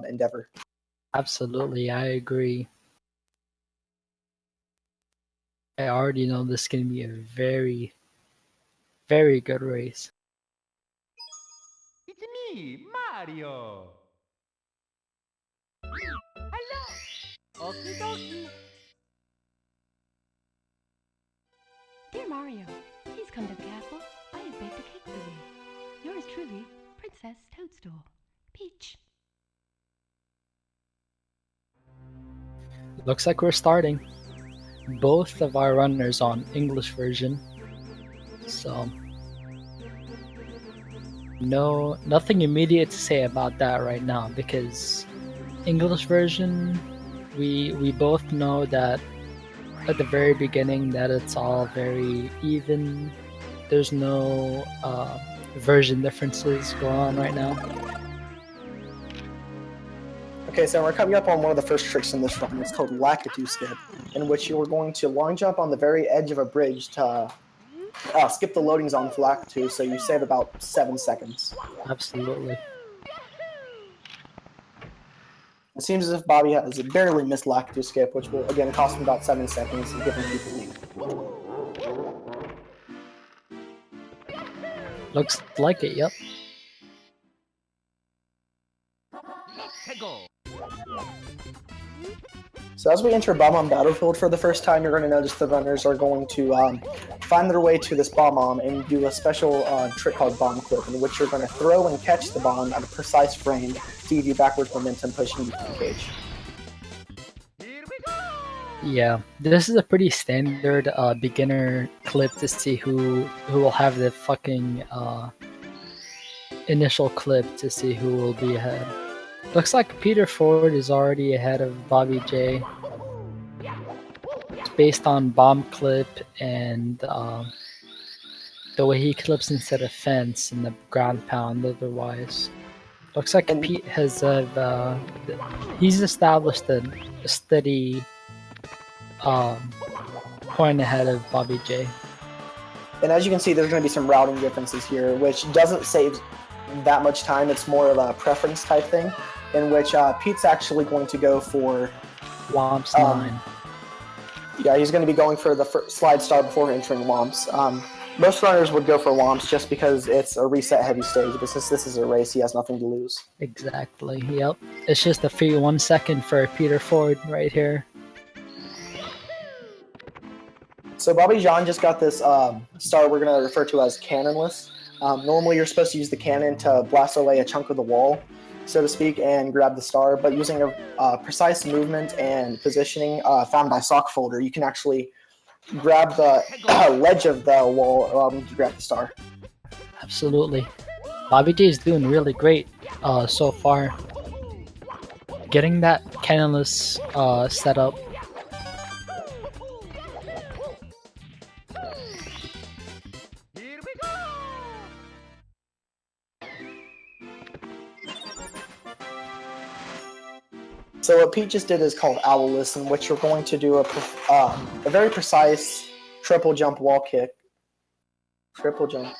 endeavor. Absolutely, I agree. I already know this is going to be a very, very good race. It's me, Mario. Hello. Okie dokie. Dear Mario, please come to the castle. I have baked a cake for you. Yours truly, Princess Toadstool. Peach. Looks like we're starting. Both of our runners on English version. So nothing immediate to say about that right now, because English version, we both know that at the very beginning that it's all very even. There's no version differences going on right now. Okay, so we're coming up on one of the first tricks in this run. It's called Lakitu Skip, in which you are going to long jump on the very edge of a bridge to skip the loading zone for Lakitu, so you save about 7 seconds. Absolutely. It seems as if Bobby has barely missed Lakitu Skip, which will again cost him about 7 seconds and give him the lead. Looks like it, yep. Let's go. So as we enter Bomb-Omb Battlefield for the first time, you're going to notice the runners are going to find their way to this Bomb-Omb and do a special trick called Bomb Clip, in which you're going to throw and catch the bomb at a precise frame to give you backwards momentum pushing you through the cage. Here we go. Yeah, this is a pretty standard beginner clip to see who will have the fucking initial clip to see who will be ahead. Looks like Peter Ford is already ahead of bobbyj. It's based on bomb clip and the way he clips instead of fence and the ground pound otherwise. Looks like Pete has he's established a steady point ahead of bobbyj. And as you can see, there's going to be some routing differences here, which doesn't save that much time. It's more of a preference type thing, in which Pete's actually going to go for Womps 9. Yeah, he's going to be going for the slide star before entering Womps. Most runners would go for Womps just because it's a reset heavy stage, but since this is a race, he has nothing to lose. Exactly, yep. It's just a free 1 second for Peter Ford right here. So Bobby John just got this star we're going to refer to as cannonless. Normally you're supposed to use the cannon to blast away a chunk of the wall, so to speak, and grab the star, but using a precise movement and positioning found by Sock Folder, you can actually grab the ledge of the wall to grab the star. Absolutely. bobbyj is doing really great so far. Getting that cannonless set up. Here we go. So what Pete just did is called Owlless, in which you're going to do a very precise triple jump wall kick. Triple jump.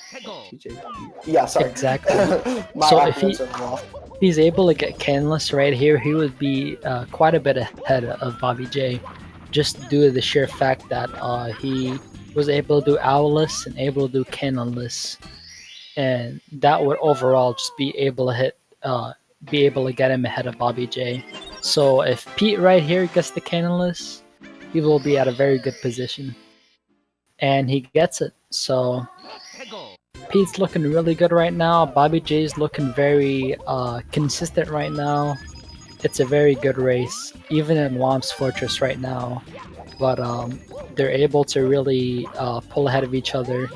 Yeah, sorry. Exactly. My So if acronyms are off. he's able to get cannonless right here, he would be quite a bit ahead of bobbyj, just due to the sheer fact that he was able to do Owlless and able to do cannonless, and that would overall just be able to get him ahead of bobbyj. So if Pete right here gets the cannonless, he will be at a very good position, and he gets it. So Pete's looking really good right now. bobbyj's looking very consistent right now. It's a very good race, even in Womps Fortress right now. But they're able to really pull ahead of each other.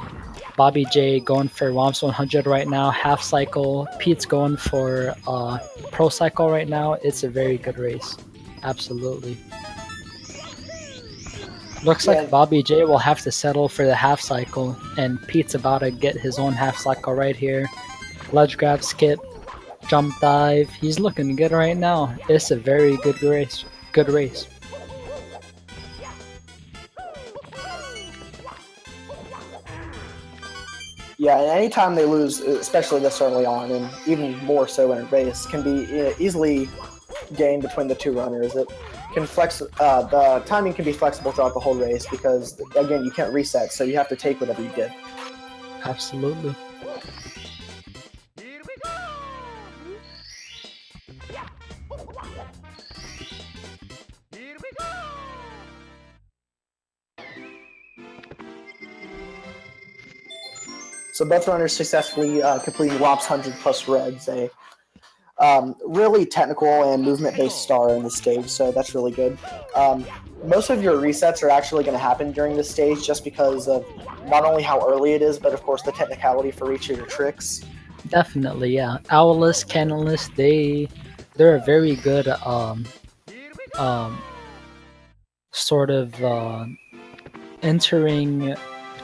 bobbyj going for Womps 100 right now, half cycle. Pete's going for pro cycle right now. It's a very good race. Absolutely. Looks like bobbyj will have to settle for the half cycle, and Pete's about to get his own half cycle right here. Ledge grab, skip, jump dive. He's looking good right now. It's a very good race. Good race. Yeah, and anytime they lose, especially this early on, and even more so in a race, can be easily gained between the two runners. It can flex. The timing can be flexible throughout the whole race because, again, you can't reset, so you have to take whatever you get. Absolutely. Here we go! Here we go! So both runners successfully completing WAP's 100 plus reds, a really technical and movement-based star in this stage, so that's really good. Most of your resets are actually going to happen during this stage just because of not only how early it is, but of course the technicality for each of your tricks. Definitely, yeah. Owless, Canonless, they're a very good Here we go! um, sort of entering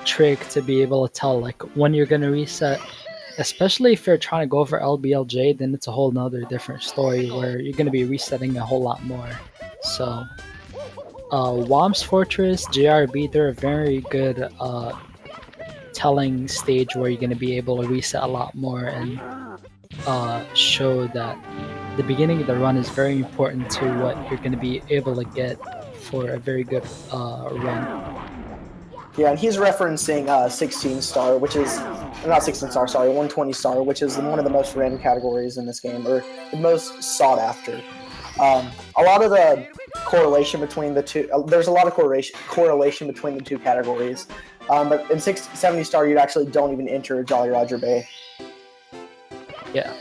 trick to be able to tell like when you're gonna reset. Especially if you're trying to go for LBLJ, then it's a whole nother different story where you're gonna be resetting a whole lot more. So WOM's Fortress, JRB, they're a very good telling stage where you're gonna be able to reset a lot more and show that the beginning of the run is very important to what you're going to be able to get for a very good run. Yeah, and he's referencing 16 star, which is not 16 star, sorry, 120 star, which is one of the most random categories in this game, or the most sought after. A lot of the correlation between the two, there's a lot of correlation between the two categories. But in 70 star, you actually don't even enter Jolly Roger Bay. Yeah.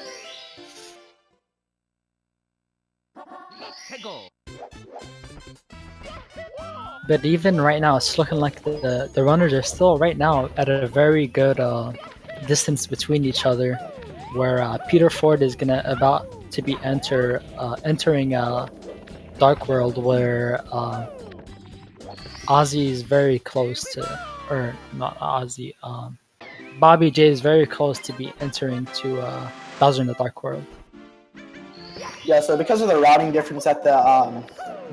Let go! But even right now, it's looking like the runners are still right now at a very good distance between each other, where Peter Ford is about to be entering Dark World, where Ozzy is very close to, or not Ozzy, bobbyj is very close to be entering to Bowser in the Dark World. Yeah, so because of the routing difference at the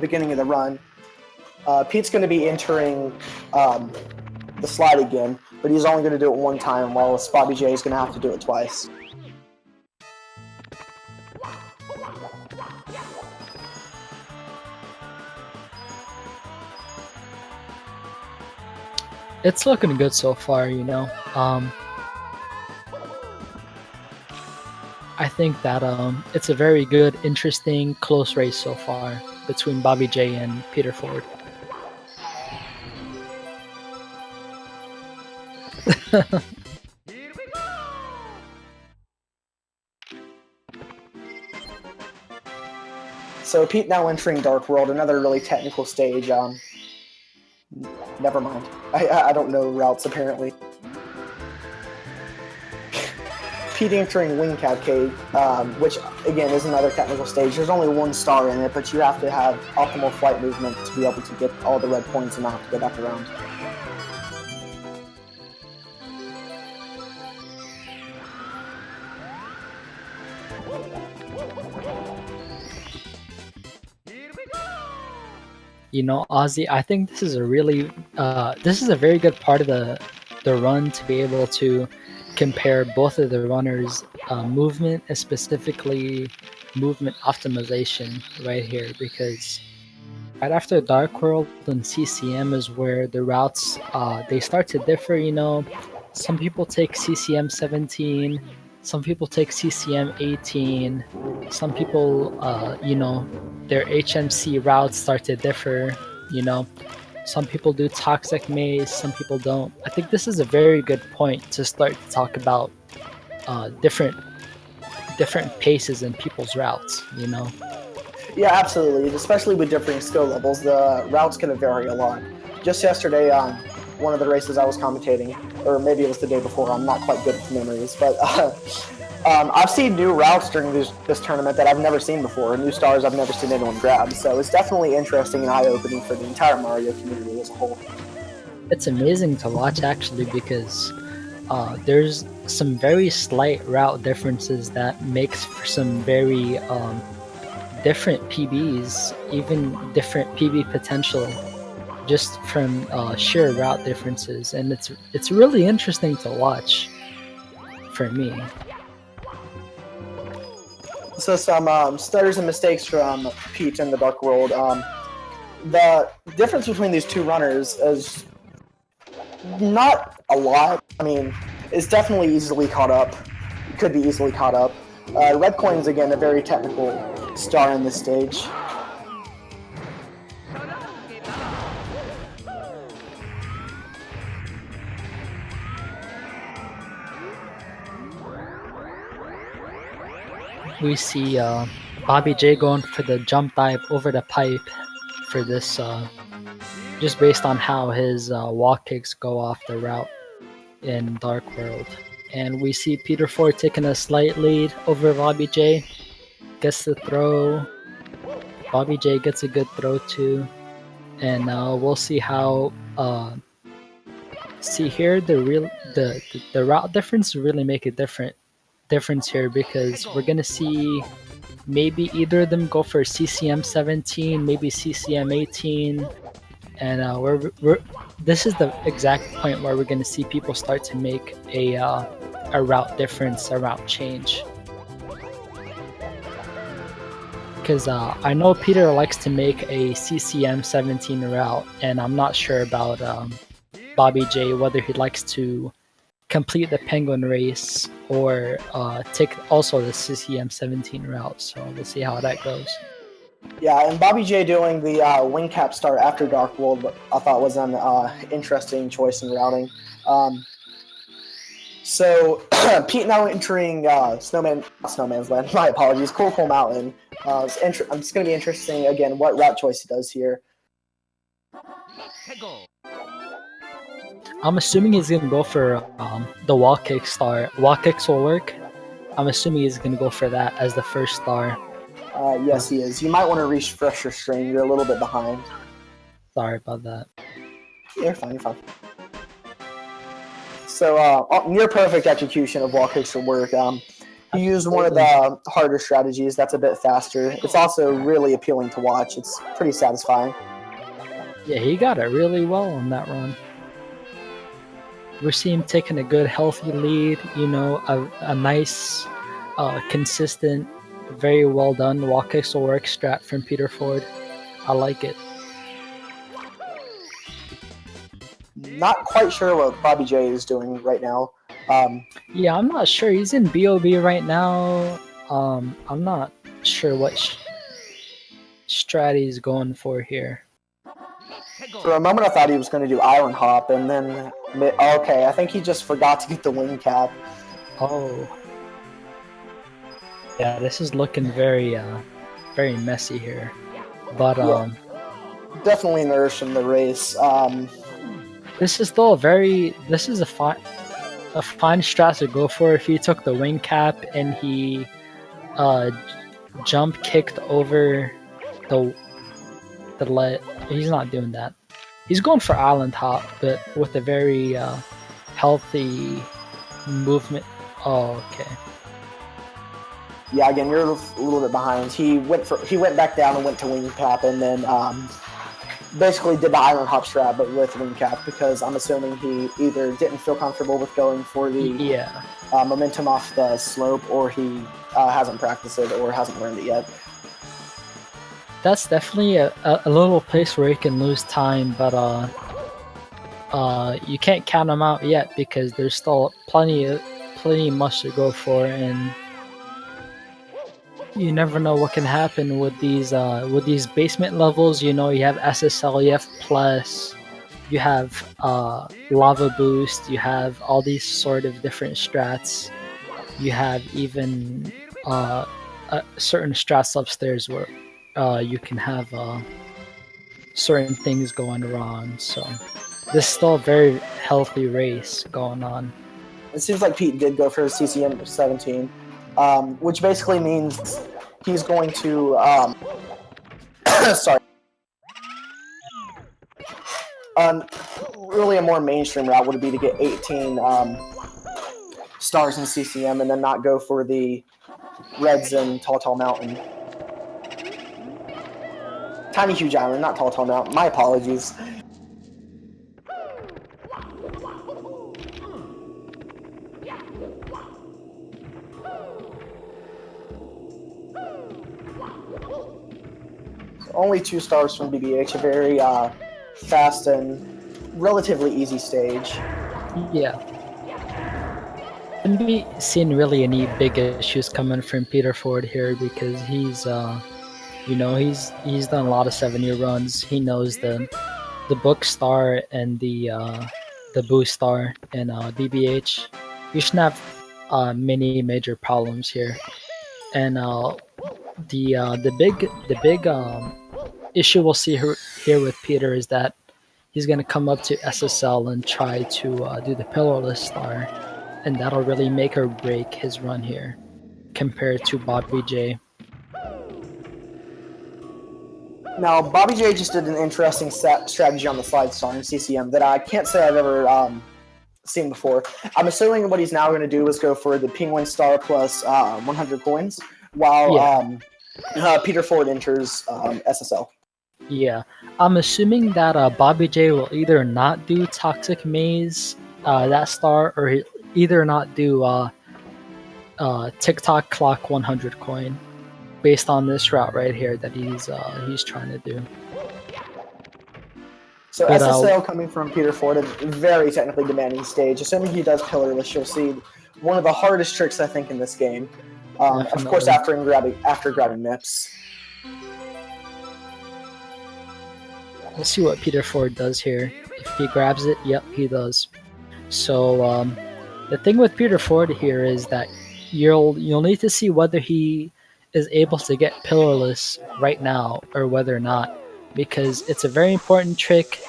beginning of the run, Pete's going to be entering the slide again, but he's only going to do it one time, while bobbyj is going to have to do it twice. It's looking good so far, you know. I think that it's a very good, interesting, close race so far between bobbyj and Peter Ford. Here we go! So Pete now entering Dark World, another really technical stage. Never mind. I don't know routes apparently. Pete entering Wingcat Cave, which again is another technical stage. There's only one star in it, but you have to have optimal flight movement to be able to get all the red points and not have to go back around. Here we go! You know, Ozzy, I think this is a really this is a very good part of the run to be able to compare both of the runners' movement, and specifically movement optimization right here, because right after Dark World and CCM is where the routes they start to differ. You know, some people take CCM 17, some people take CCM 18, some people you know, their HMC routes start to differ. You know, some people do Toxic Maze, some people don't. I think this is a very good point to start to talk about different paces in people's routes, you know? Yeah, absolutely. Especially with differing skill levels, the routes can vary a lot. Just yesterday on one of the races I was commentating, or maybe it was the day before, I'm not quite good with memories, but I've seen new routes during this tournament that I've never seen before, new stars I've never seen anyone grab, so it's definitely interesting and eye-opening for the entire Mario community as a whole. It's amazing to watch actually, because there's some very slight route differences that makes for some very different PBs, even different PB potential, just from sheer route differences, and it's really interesting to watch. for me. So some stutters and mistakes from Pete in the Dark World. The difference between these two runners is not a lot. I mean, it's definitely easily caught up. It could be easily caught up. Red Coin's, again, a very technical star in this stage. We see bobbyj going for the jump dive over the pipe for this, just based on how his wall kicks go off the route in Dark World. And we see Peter Ford taking a slight lead over bobbyj. Gets the throw. bobbyj gets a good throw too. And we'll see how. See here, the route difference really make a difference here, because we're gonna see maybe either of them go for CCM 17, maybe CCM 18, and this is the exact point where we're gonna see people start to make a route difference, a route change. Because I know Peter likes to make a CCM 17 route, and I'm not sure about bobbyj, whether he likes to complete the penguin race or take also the CCM 17 route. So we'll see how that goes. Yeah, and bobbyj doing the wing cap start after Dark World, I thought was an interesting choice in routing. So Pete now entering Snowman's Land. My apologies, Cool Mountain. I'm just going to be interesting again what route choice he does here. I'm assuming he's gonna go for the wall kick star. Wall kicks will work. I'm assuming he's gonna go for that as the first star. Yes, he is. You might want to refresh your string. You're a little bit behind. Sorry about that. You're fine. You're fine. So near perfect execution of wall kicks will work. He used one of the harder strategies. That's a bit faster. It's also really appealing to watch. It's pretty satisfying. Yeah, he got it really well on that run. We're seeing him taking a good, healthy lead. You know, a nice, consistent, very well done wall kicks will work strat from Peter Ford. I like it. Not quite sure what bobbyj is doing right now. Yeah, I'm not sure. He's in BOB right now. I'm not sure what strat he's going for here. For a moment, I thought he was going to do Island Hop, and then okay, I think he just forgot to get the wing cap. Oh, yeah, this is looking very messy here. But Yeah, definitely an urge from the race. This is still this is a fine strat to go for if he took the wing cap and he jump kicked over the let. He's not doing that. He's going for Island Hop, but with a very healthy movement. Oh, okay. Yeah, again, you're a little bit behind. He went back down and went to wing cap, and then basically did the Island Hop strat, but with wing cap, because I'm assuming he either didn't feel comfortable with going for the momentum off the slope, or he hasn't practiced it or hasn't learned it yet. That's definitely a little place where you can lose time, but you can't count them out yet, because there's still plenty much to go for, and you never know what can happen with these basement levels. You know, you have SSL, you have Plus, you have Lava Boost, you have all these sort of different strats. You have even certain strats upstairs where you can have certain things going wrong. So this is still a very healthy race going on. It seems like Pete did go for his CCM 17, which basically means he's going to sorry. Really a more mainstream route would be to get 18 stars in CCM and then not go for the Reds and Tall Mountain. Tiny Huge Island, not Tall Mountain. My apologies. only 2 stars from BBH, a very fast and relatively easy stage. Yeah. Haven't be seen really any big issues coming from Peter Ford here because he's done a lot of 7-year runs. He knows the book star and the boost star and BBH. You shouldn't have many major problems here. And the big issue we'll see here with Peter is that he's gonna come up to SSL and try to do the pillarless star, and that'll really make or break his run here compared to Bobby J. Now, Bobby J just did an interesting strategy on the slide star in CCM that I can't say I've ever seen before. I'm assuming what he's now going to do is go for the Penguin Star plus 100 coins, while Peter Ford enters SSL. Yeah, I'm assuming that Bobby J will either not do Toxic Maze, that star, or he either not do TikTok Clock 100 coin, based on this route right here that he's trying to do. So But, SSL coming from Peter Ford, a very technically demanding stage. Assuming he does pillarless, you'll see one of the hardest tricks I think in this game. Of course, Definitely. after grabbing MIPS. We'll see what Peter Ford does here. If he grabs it, yep, he does. So the thing with Peter Ford here is that you'll need to see whether he is able to get pillarless right now or whether or not, because it's a very important trick.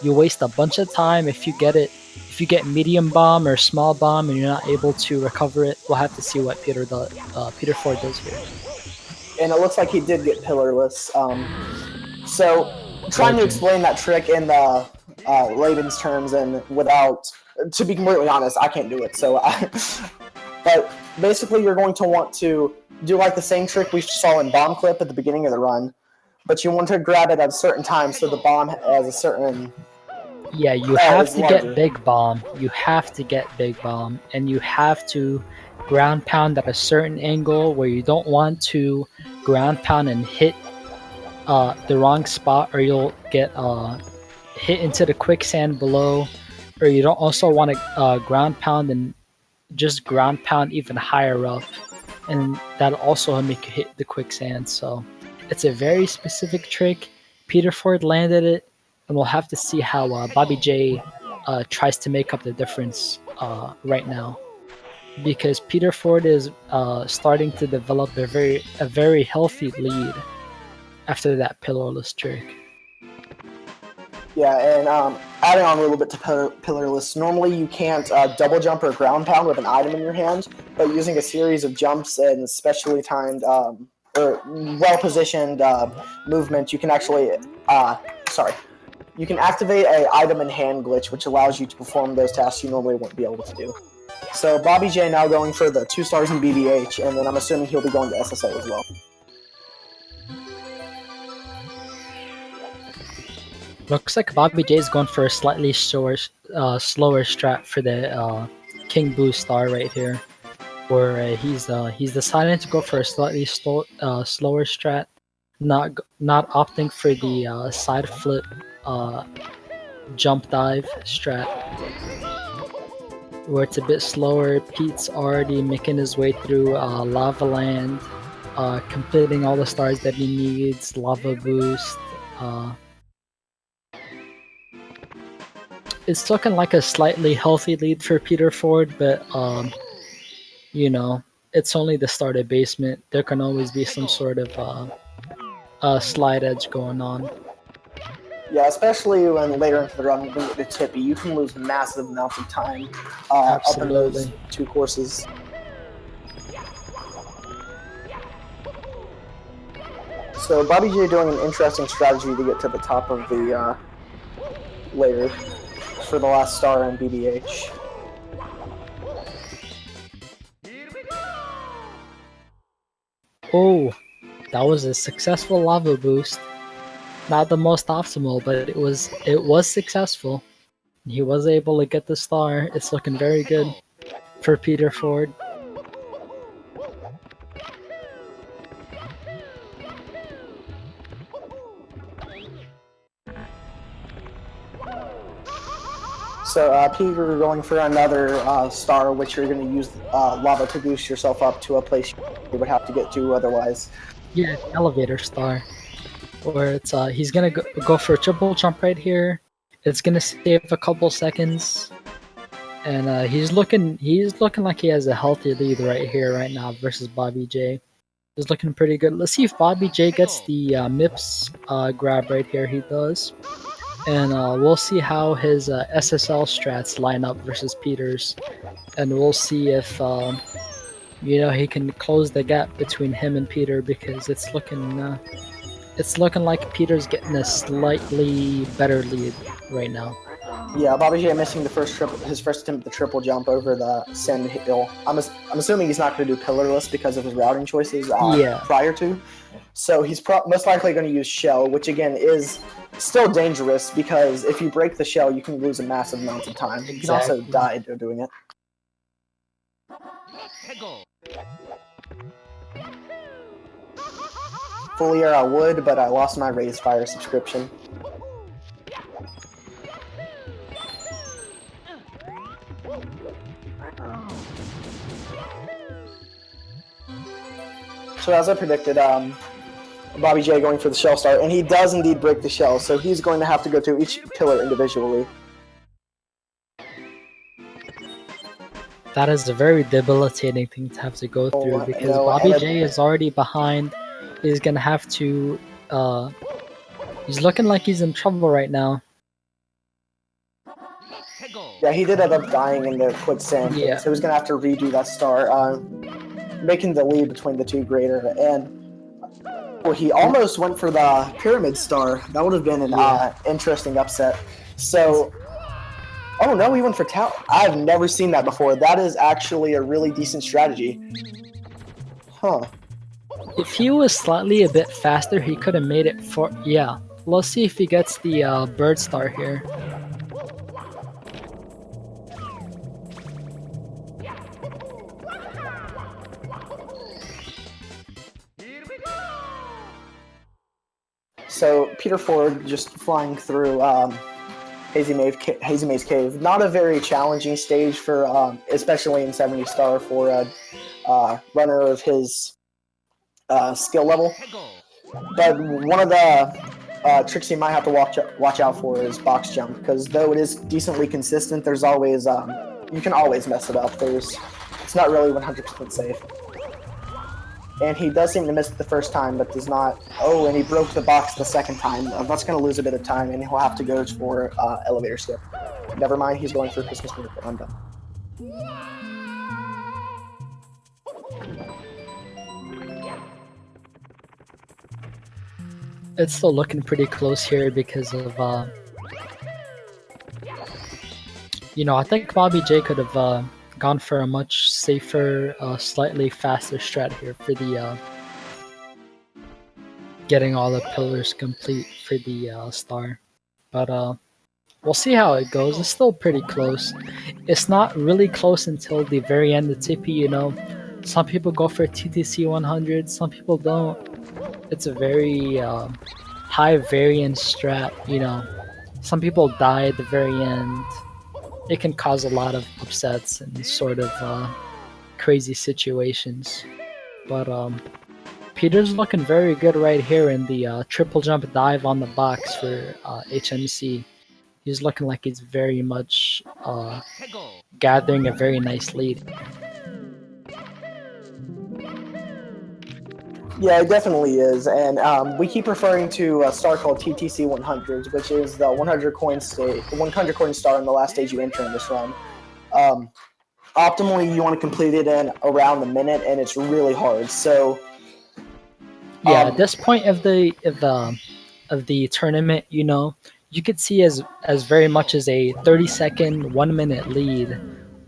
You waste a bunch of time if you get it. If you get medium bomb or small bomb and you're not able to recover it, we'll have to see what Peter Ford does here. And it looks like he did get pillarless. So trying to explain that trick in the layman's terms and without, to be completely honest, I can't do it. But basically, you're going to want to do like the same trick we saw in Bomb Clip at the beginning of the run, but you want to grab it at a certain time so the bomb has a certain. Yeah, you have to get Big Bomb. You have to get Big Bomb, and you have to ground pound at a certain angle where you don't want to ground pound and hit the wrong spot, or you'll get hit into the quicksand below, or you don't also want to ground pound and just ground pound even higher up, and that'll also make you hit the quicksand. So it's a very specific trick. Peter Ford landed it, and we'll have to see how Bobby J tries to make up the difference right now, because Peter Ford is starting to develop a very healthy lead after that pillarless trick. Yeah, and adding on a little bit to pillarless, normally you can't double jump or ground pound with an item in your hand, but using a series of jumps and specially timed or well-positioned movement, you can actually, you can activate an item in hand glitch, which allows you to perform those tasks you normally wouldn't be able to do. So Bobby J now going for the 2 stars in BBH, and then I'm assuming he'll be going to SSL as well. Looks like Bobby J is going for a slightly slower strat for the King Boo star right here, where he's deciding to go for a slightly slower strat, not opting for the side flip jump dive strat, where it's a bit slower. Pete's already making his way through Lava Land, completing all the stars that he needs, Lava Boost. It's looking like a slightly healthy lead for Peter Ford, but it's only the start of basement. There can always be some sort of slide edge going on. Yeah, especially when later into the run, when you get to Tippy, you can lose massive amounts of time up in those 2 courses. So Bobby J doing an interesting strategy to get to the top of the ladder for the last star in BBH. Oh, that was a successful lava boost. Not the most optimal, but it was successful. He was able to get the star. It's looking very good for Peter Ford. So, Peter, going for another star, which you're going to use lava to boost yourself up to a place you would have to get to otherwise. Yeah, the elevator star. Where it's he's gonna go for a triple jump right here. It's gonna save a couple seconds, and he's looking like he has a healthy lead right here right now versus bobbyj. He's looking pretty good. Let's see if bobbyj gets the MIPS grab right here. He does, and we'll see how his SSL strats line up versus Peter's, and we'll see if he can close the gap between him and Peter, because it's looking like Peter's getting a slightly better lead right now. Yeah, bobbyj missing his first attempt at the triple jump over the sand hill. I'm assuming he's not going to do pillarless because of his routing choices prior to. So he's most likely going to use shell, which again is still dangerous because if you break the shell, you can lose a massive amount of time. You can also die doing it. Fully air I would, but I lost my Raise Fire subscription. So as I predicted, bobbyj going for the shell star, and he does indeed break the shell, so he's going to have to go through each pillar individually. That is a very debilitating thing to have to go through, because bobbyj is already behind. He's gonna have to. He's looking like he's in trouble right now. Yeah, he did end up dying in the quicksand, so he's gonna have to redo that star, making the lead between the two greater. And he almost went for the pyramid star. That would have been an interesting upset. So, oh no, he went for tower. I've never seen that before. That is actually a really decent strategy. Huh. If he was slightly a bit faster, he could have made it for... Yeah. Let's see if he gets the bird star here. So Peter Ford just flying through Hazy Maze Cave. Not a very challenging stage for, especially in 70 star for a runner of his skill level. But one of the tricks you might have to watch out for is box jump, because though it is decently consistent, there's always you can always mess it up. It's not really 100% safe. And he does seem to miss it the first time, but does not. Oh, and he broke the box the second time. That's going to lose a bit of time, and he'll have to go for elevator skip. Never mind, he's going for Christmas Miracle. I'm done. It's still looking pretty close here because of, I think bobbyj could have gone for a much safer, slightly faster strat here for the getting all the pillars complete for the star. But we'll see how it goes. It's still pretty close. It's not really close until the very end of TP, Some people go for TTC 100, some people don't. It's a very high variance strat, Some people die at the very end. It can cause a lot of upsets and sort of crazy situations. But Peter's looking very good right here in the triple jump dive on the box for HMC. He's looking like he's very much gathering a very nice lead. Yeah, it definitely is, and we keep referring to a star called TTC 100s, which is the 100 coin star in the last stage you enter in this run. Optimally, you want to complete it in around a minute, and it's really hard. So, yeah, at this point of the tournament, you could see as very much as a 30-second, 1 minute lead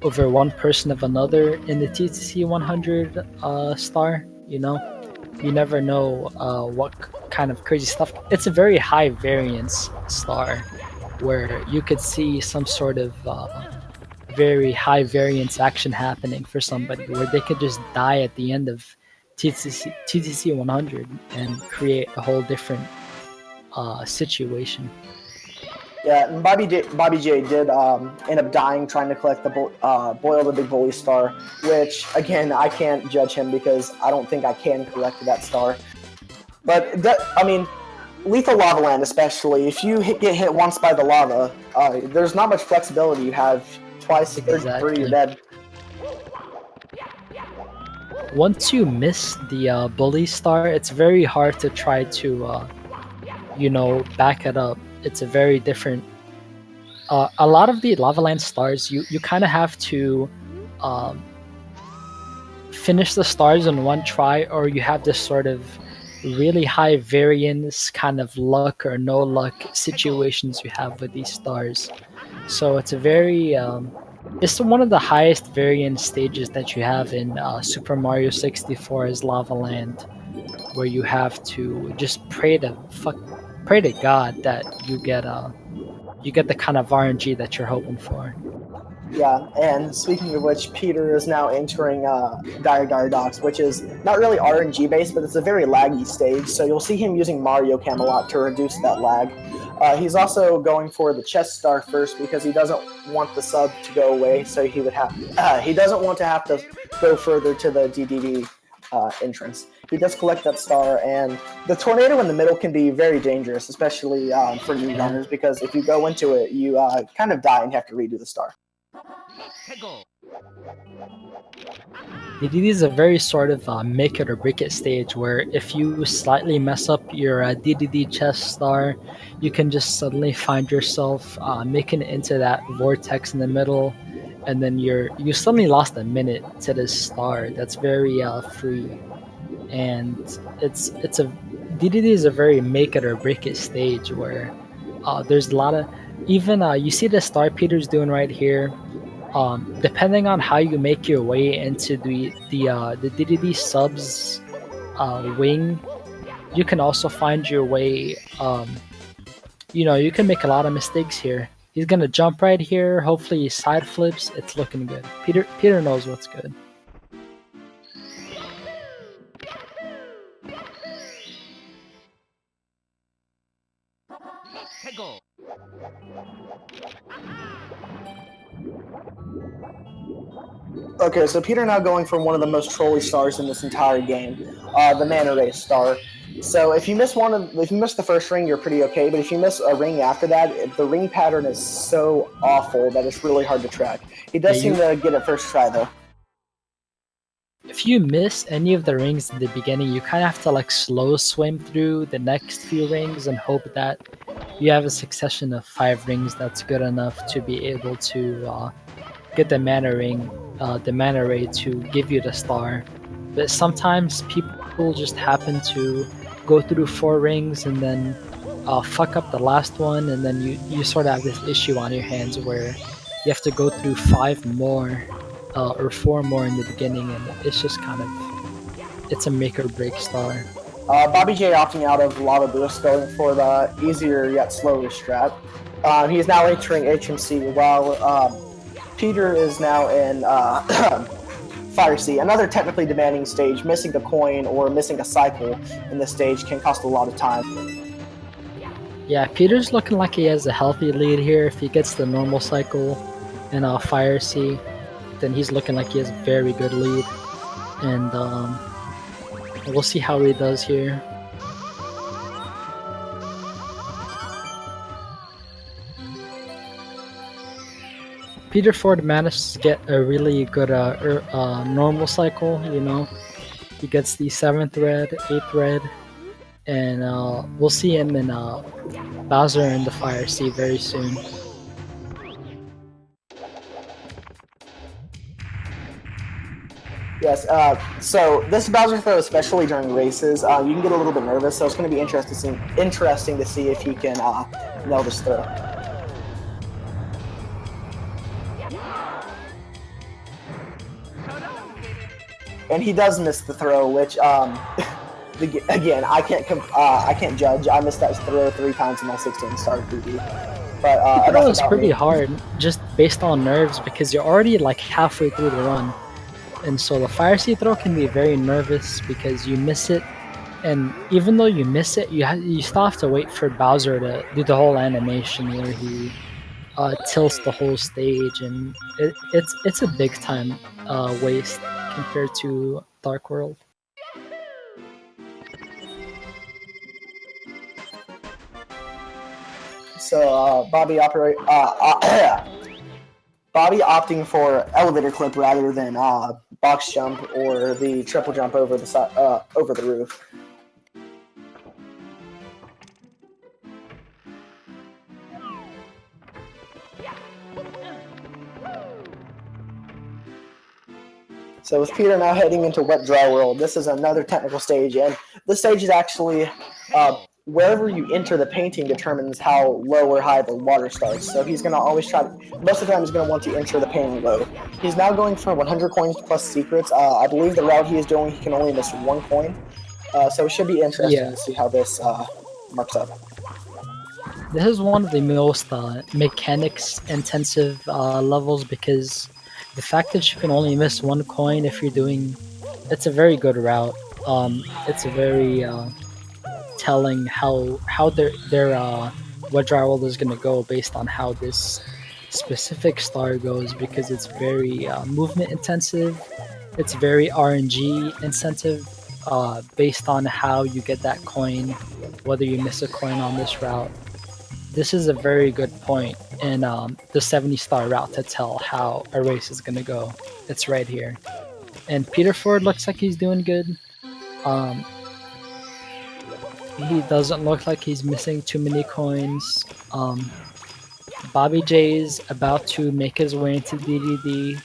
over one person of another in the TTC 100 star. You never know what kind of crazy stuff. It's a very high variance star where you could see some sort of very high variance action happening for somebody, where they could just die at the end of TTC 100 and create a whole different situation. Yeah, and Bobby J did end up dying trying to collect the Boil the Big Bully star, which again I can't judge him because I don't think I can collect that star. But I mean, Lethal Lava Land especially, if you get hit once by the lava, there's not much flexibility. You have twice, third, you're dead. Once you miss the bully star, it's very hard to try to, back it up. It's a very different. A lot of the Lava Land stars, you kind of have to um, finish the stars in one try, or you have this sort of really high variance kind of luck or no luck situations you have with these stars. So it's a very it's one of the highest variance stages that you have in Super Mario 64's Lava Land, where you have to just pray to God that you get the kind of RNG that you're hoping for. Yeah, and speaking of which, Peter is now entering Dire Docks, which is not really RNG based, but it's a very laggy stage. So you'll see him using Mario Camelot to reduce that lag. He's also going for the chest star first because he doesn't want the sub to go away. So he doesn't want to have to go further to the DDD entrance. He does collect that star, and the tornado in the middle can be very dangerous, especially for new runners, because if you go into it, you kind of die and have to redo the star. DDD is a very sort of make it or break it stage where if you slightly mess up your DDD chest star, you can just suddenly find yourself making it into that vortex in the middle, and then you suddenly lost a minute to this star. That's very free, and it's a DDD is a very make it or break it stage where there's a lot of even you see the star Peter's doing right here. Depending on how you make your way into the DDD subs wing, you can also find your way. You can make a lot of mistakes here. He's gonna jump right here. Hopefully, he side flips. It's looking good. Peter knows what's good. Okay, so Peter now going from one of the most trolly stars in this entire game, the Mana Ray star. So if you miss the first ring, you're pretty okay. But if you miss a ring after that, the ring pattern is so awful that it's really hard to track. He does seem to get it first try though. If you miss any of the rings in the beginning, you kind of have to like slow swim through the next few rings and hope that you have a succession of 5 rings that's good enough to be able to get the mana ring, the mana ray to give you the star. But sometimes people just happen to go through 4 rings and then fuck up the last one, and then you sort of have this issue on your hands where you have to go through 5 more or 4 more in the beginning, and it's just kind of it's a make or break star. Bobby J opting out of Lava Boost, going for the easier yet slower strat. He is now entering HMC while Peter is now in Fire Sea, another technically demanding stage. Missing the coin or missing a cycle in this stage can cost a lot of time. Yeah, Peter's looking like he has a healthy lead here. If he gets the normal cycle in Fire Sea, then he's looking like he has a very good lead. And we'll see how he does here. Peter Ford managed to get a really good normal cycle, He gets the 7th red, 8th red, and we'll see him in Bowser in the Fire Sea very soon. Yes, so this Bowser throw, especially during races, you can get a little bit nervous, so it's going to be interesting to see if he can nail this throw. And he does miss the throw, which again I can't judge. I missed that throw 3 times in my 16-star 3D. But the throw is pretty hard, just based on nerves, because you're already like halfway through the run, and so the Fire Sea throw can be very nervous because you miss it, And even though you miss it, you still have to wait for Bowser to do the whole animation where he tilts the whole stage, and it's a big time waste compared to Dark World. So Bobby opting for elevator clip rather than box jump or the triple jump over over the roof. So with Peter now heading into Wet Dry World, this is another technical stage, and this stage is actually wherever you enter the painting determines how low or high the water starts. So he's going to always try to, most of the time he's going to want to enter the painting low. He's now going for 100 coins plus secrets. I believe the route he is doing, he can only miss one coin. So it should be interesting Yeah, to see how this marks up. this is one of the most mechanics intensive levels because the fact that you can only miss one coin if you're doing it's a very good route. It's a very telling how their what dry world is gonna go based on how this specific star goes because it's very movement intensive. It's very RNG incentive based on how you get that coin, whether you miss a coin on this route. This is a very good point in the 70-star route to tell how a race is gonna go. It's right here, and Peter Ford looks like he's doing good. Um, he doesn't look like he's missing too many coins. bobbyj is about to make his way into DDD.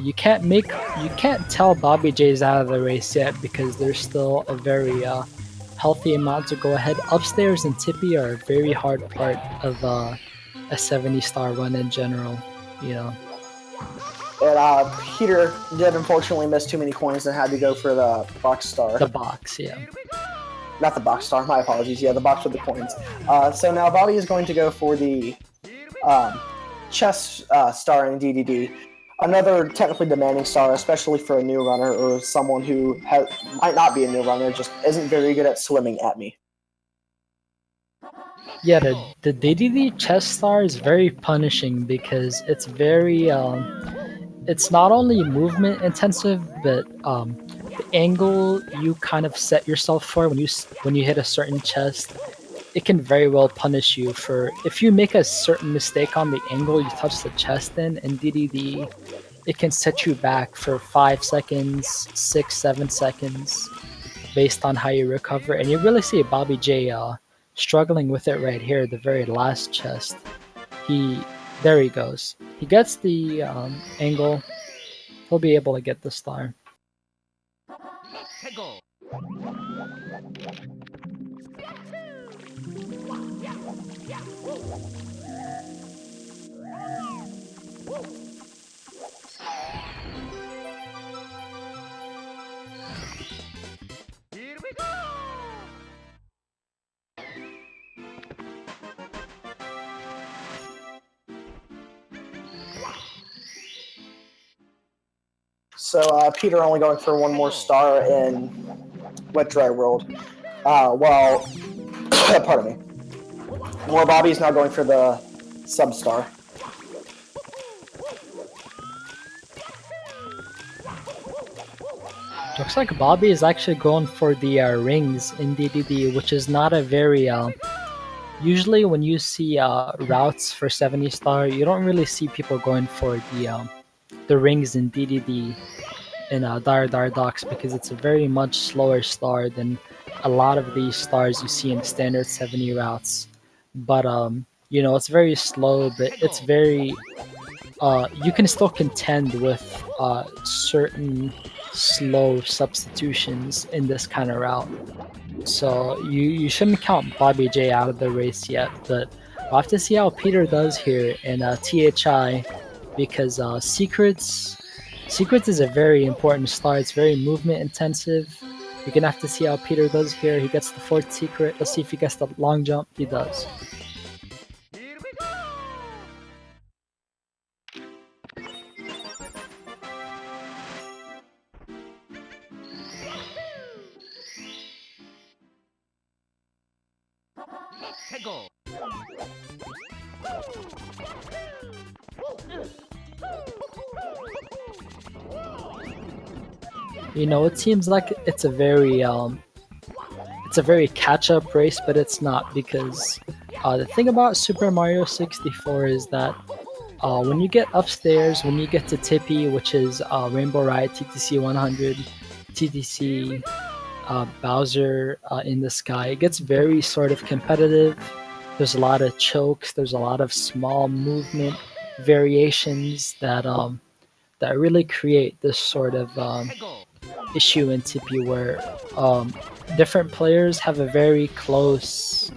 You can't tell bobbyj out of the race yet because there's still a very healthy amount to go ahead. Upstairs and Tippy are a very hard part of a 70-star run in general. You know. And Peter did unfortunately miss too many coins and had to go for the box star. The box, yeah. Not the box star, my apologies. Yeah, the box with the coins. So now Bobby is going to go for the chess star in DDD. Another technically demanding star, especially for a new runner or someone who might not be a new runner, just isn't very good at swimming at me. Yeah, the DDD chess star is very punishing because it's very it's not only movement intensive, but the angle you kind of set yourself for when you hit a certain chest, it can very well punish you for if you make a certain mistake on the angle you touch the chest in DDD, it can set you back for 5 seconds, 6, 7 seconds, based on how you recover. And you really see bobbyj struggling with it right here, the very last chest. There he goes. He gets the angle. He'll be able to get the star. Here we go! So Peter only going for one more star in Wet Dry World. While, pardon me, while Bobby's now going for the sub star. Looks like Bobby is actually going for the rings in DDD, which is not a very usually when you see routes for 70-star, you don't really see people going for the rings in DDD in Dar Dar Docks because it's a very much slower star than a lot of these stars you see in standard 70 routes. But you know, it's very slow, but it's very you can still contend with certain slow substitutions in this kind of route. So you shouldn't count bobbyj out of the race yet, but we'll have to see how Peter does here in THI because Secrets is a very important star. It's very movement intensive. You're gonna have to see how Peter does here. He gets the fourth secret. Let's see if he gets the long jump. He does. Here we go! You know, it seems like it's a very catch-up race, but it's not because the thing about Super Mario 64 is that when you get upstairs, when you get to Tippy, which is Rainbow Ride, TTC 100, TTC Bowser in the Sky, it gets very sort of competitive. There's a lot of chokes. There's a lot of small movement variations that really create this sort of issue in Tippy where different players have a very close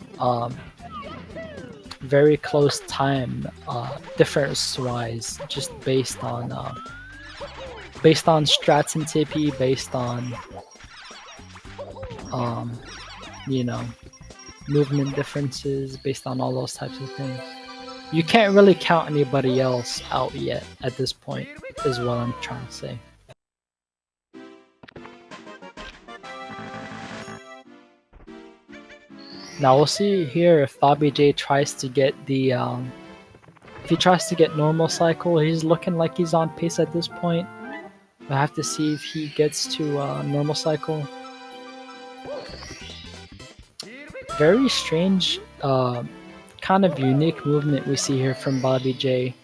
time difference wise, just based on strats in Tippy, based on you know, movement differences, based on all those types of things. You can't really count anybody else out yet at this point, is what I'm trying to say. Now we'll see here if bobbyj tries to get the if he tries to get normal cycle. He's looking like he's on pace at this point. We'll have to see if he gets to normal cycle. Very strange, kind of unique movement we see here from bobbyj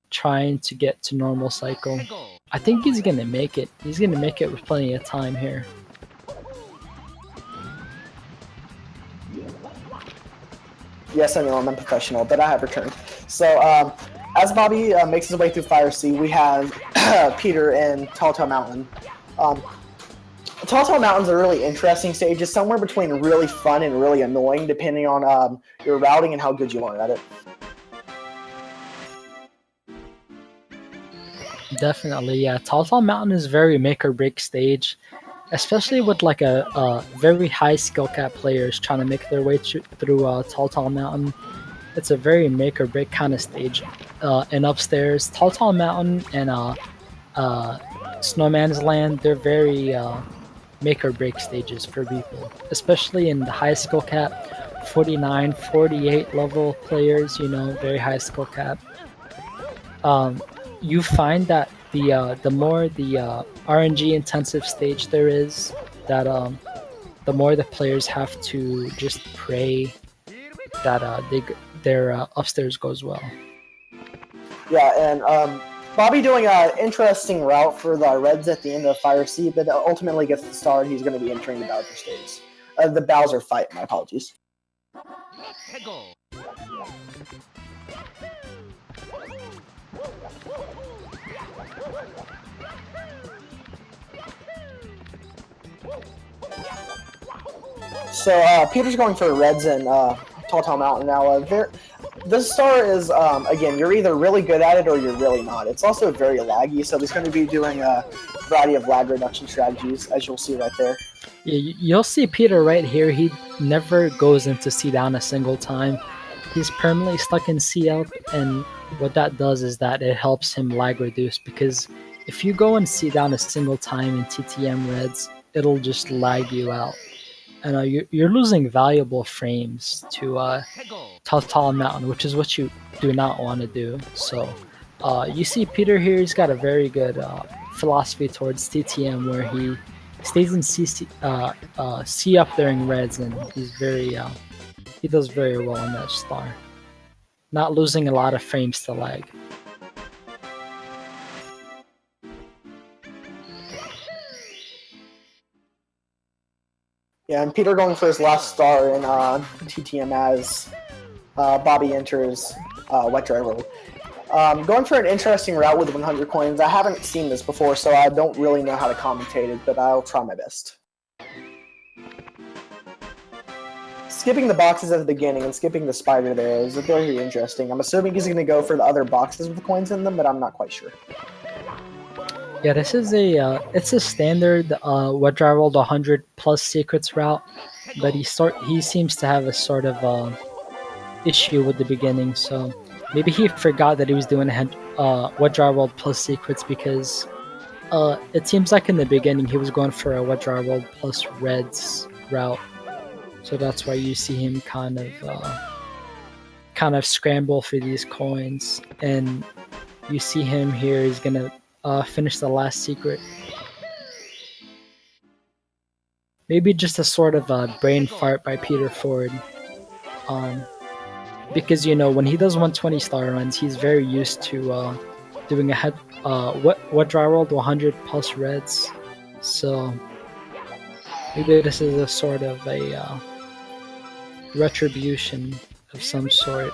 trying to get to normal cycle. I think he's gonna make it. He's gonna make it with plenty of time here. Yes, I know I'm unprofessional, but I have returned. So, as Bobby makes his way through Fire Sea, we have Peter and Telltale Mountain. Telltale Mountain's a really interesting stage. It's somewhere between really fun and really annoying, depending on your routing and how good you learn at it. Definitely, yeah. Telltale Mountain is very make or break stage, especially with like a very high skill cap players trying to make their way through Telltale Mountain. It's a very make or break kind of stage. And upstairs, Telltale Mountain and Snowman's Land, they're very make or break stages for people, especially in the high skill cap, 49, 48 level players. You know, very high skill cap. You find that the more the RNG intensive stage there is, that the more the players have to just pray that their upstairs goes well. Yeah, and Bobby doing an interesting route for the Reds at the end of Fire Sea, but ultimately gets the star. He's going to be entering the Bowser stage. The Bowser fight, my apologies. So Peter's going for Reds and Telltale Mountain now. This star is, again, you're either really good at it or you're really not. It's also very laggy, so he's going to be doing a variety of lag reduction strategies, as you'll see right there. Yeah, you'll see Peter right here. He never goes into C down a single time. He's permanently stuck in C up, and what that does is that it helps him lag reduce, because if you go and C down a single time in TTM Reds, it'll just lag you out. And you're losing valuable frames to Telltale Mountain, which is what you do not want to do. So you see Peter here, he's got a very good philosophy towards TTM, where he stays in C up during Reds, and he's very he does very well on that star, not losing a lot of frames to lag. Yeah, and Peter going for his last star in TTM as Bobby enters Wet Dry Road. Going for an interesting route with 100 coins. I haven't seen this before, so I don't really know how to commentate it, but I'll try my best. Skipping the boxes at the beginning and skipping the spider there is very interesting. I'm assuming he's going to go for the other boxes with the coins in them, but I'm not quite sure. Yeah, this is it's a standard Wet Dry World 100 plus secrets route, but he seems to have a sort of issue with the beginning, so maybe he forgot that he was doing Wet Dry World plus secrets, because it seems like in the beginning he was going for a Wet Dry World plus Reds route, So that's why you see him kind of scramble for these coins, and you see him here. He's gonna finish the last secret. Maybe just a sort of a brain fart by Peter Ford. Because when he does 120 star runs, he's very used to doing a head what dry rolled 100 plus reds. So maybe this is a sort of a retribution of some sort.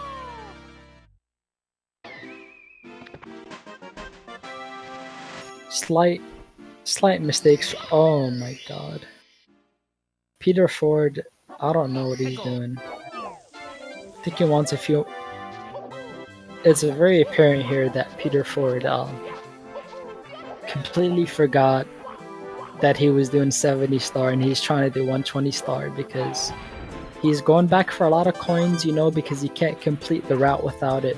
Slight mistakes. Oh my god. Peter Ford, I don't know what he's doing. I think he wants a few. It's very apparent here that Peter Ford completely forgot that he was doing 70 star and he's trying to do 120 star because he's going back for a lot of coins, because he can't complete the route without it.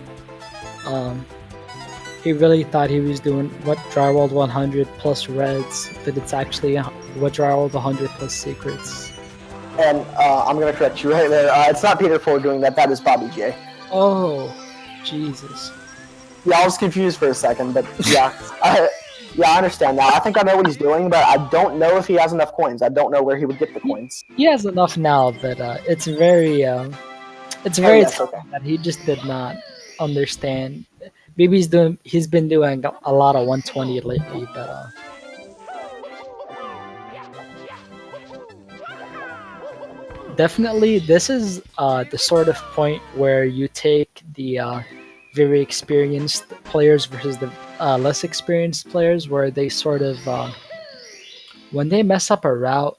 He really thought he was doing what dry rolled 100 plus reds, but it's actually what dry rolled 100 plus secrets. And I'm gonna correct you right there. It's not Peter Ford doing that. That is bobbyj. Oh, Jesus. Yeah, I was confused for a second, but yeah, I understand now. I think I know what he's doing, but I don't know if he has enough coins. I don't know where he would get the coins. He has enough now, but it's very telling that he just did not understand. Maybe he's been doing a lot of 120 lately, but definitely this is the sort of point where you take the very experienced players versus the less experienced players, where they sort of when they mess up a route,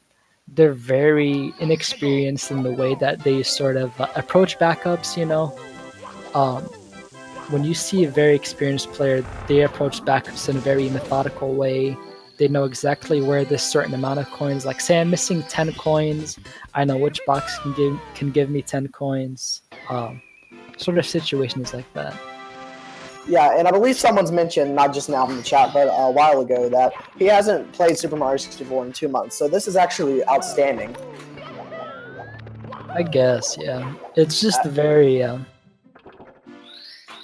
they're very inexperienced in the way that they sort of approach backups. When you see a very experienced player, they approach backups in a very methodical way. They know exactly where this certain amount of coins. Like, say I'm missing 10 coins, I know which box can give me 10 coins. Sort of situations like that. Yeah, and I believe someone's mentioned, not just now in the chat, but a while ago, that he hasn't played Super Mario 64 in 2 months. So this is actually outstanding. I guess, yeah. It's just very...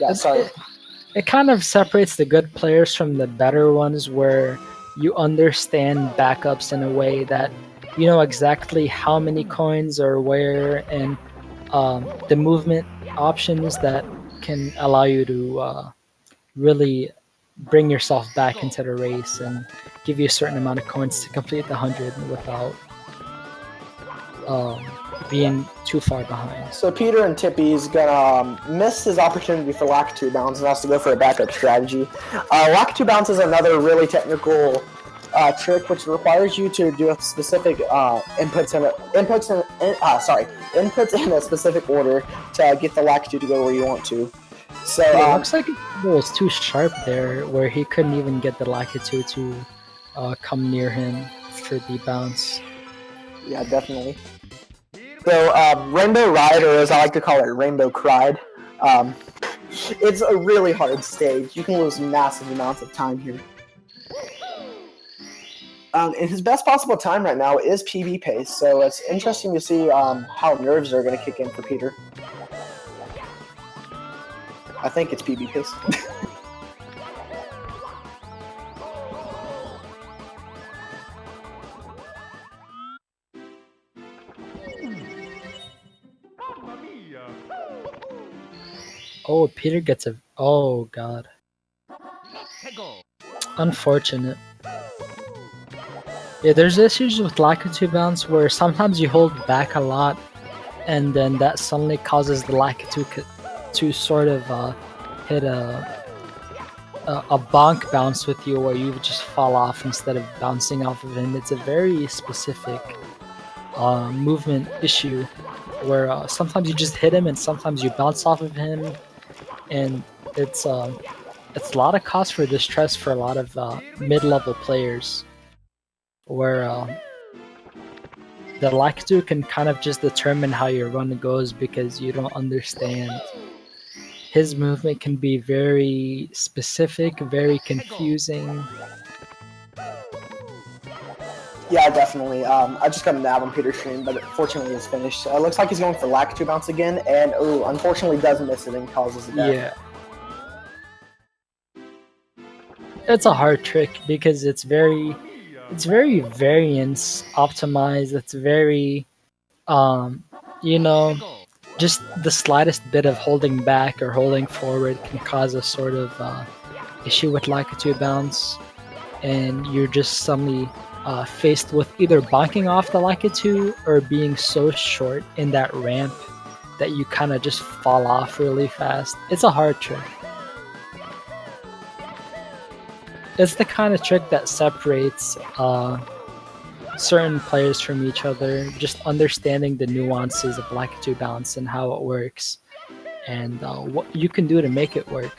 yeah, sorry. It kind of separates the good players from the better ones, where you understand backups in a way that you know exactly how many coins are where, and the movement options that can allow you to really bring yourself back into the race and give you a certain amount of coins to complete the 100 without being too far behind. So Peter and Tippy's gonna miss his opportunity for Lakitu bounce and has to go for a backup strategy. Lakitu bounce is another really technical trick which requires you to do a specific inputs in a specific order to get the Lakitu to go where you want to. So it looks like it was too sharp there, where he couldn't even get the Lakitu to come near him for the bounce. Yeah, definitely. So Rainbow Ride, or as I like to call it, Rainbow Cried. It's a really hard stage. You can lose massive amounts of time here. And his best possible time right now is PB pace, so it's interesting to see how nerves are going to kick in for Peter. I think it's PB pace. Oh, Peter gets a... Oh, God. Unfortunate. Yeah, there's issues with Lakitu bounce where sometimes you hold back a lot, and then that suddenly causes the Lakitu to sort of hit a bonk bounce with you, where you just fall off instead of bouncing off of him. It's a very specific movement issue, where sometimes you just hit him and sometimes you bounce off of him, and it's a lot of cost for distress for a lot of mid-level players, where the Lakitu can kind of just determine how your run goes because you don't understand. His movement can be very specific, very confusing. Yeah, definitely. I just got a nab on Peter's stream, but fortunately it's finished. It looks like he's going for Lakitu bounce again, and unfortunately does miss it and causes a death. Yeah. It's a hard trick because it's very variance optimized. It's very you know, just the slightest bit of holding back or holding forward can cause a sort of issue with Lakitu bounce, and you're just suddenly faced with either bonking off the Lakitu or being so short in that ramp that you kind of just fall off really fast. It's a hard trick. It's the kind of trick that separates certain players from each other, just understanding the nuances of Lakitu bounce and how it works, and what you can do to make it work.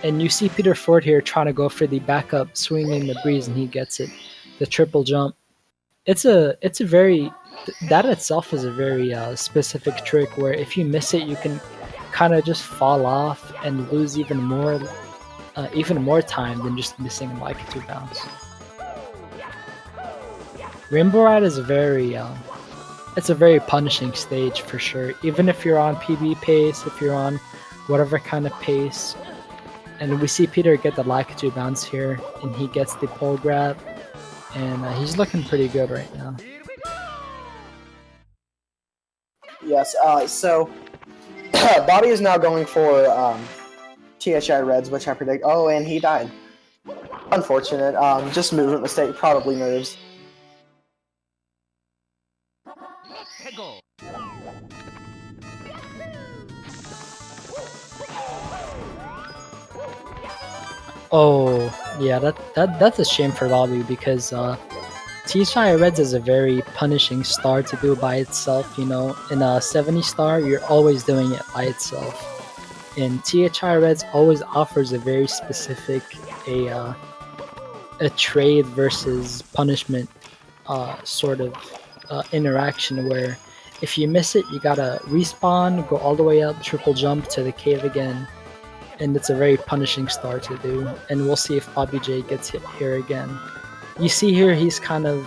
And you see Peter Ford here trying to go for the backup swinging the breeze, and he gets it. The triple jump. It's a very that itself is a very specific trick where if you miss it, you can kind of just fall off and lose even more time than just missing Lakitu bounce. Rainbow Ride is it's a very punishing stage for sure. Even if you're on PB pace, if you're on whatever kind of pace, and we see Peter get the Lakitu bounce here, and he gets the pole grab, and he's looking pretty good right now. Yes. So Bobby is now going for THI Reds, which I predict. Oh, and he died. Unfortunate. Just movement mistake, probably nerves. Oh, yeah, that's a shame for Bobby because THI Reds is a very punishing star to do by itself. You know, in a 70 star, you're always doing it by itself. And THI Reds always offers a very specific a trade versus punishment sort of interaction where if you miss it, you gotta respawn, go all the way up, triple jump to the cave again, and it's a very punishing star to do. And we'll see if bobbyj gets hit here again. You see here he's kind of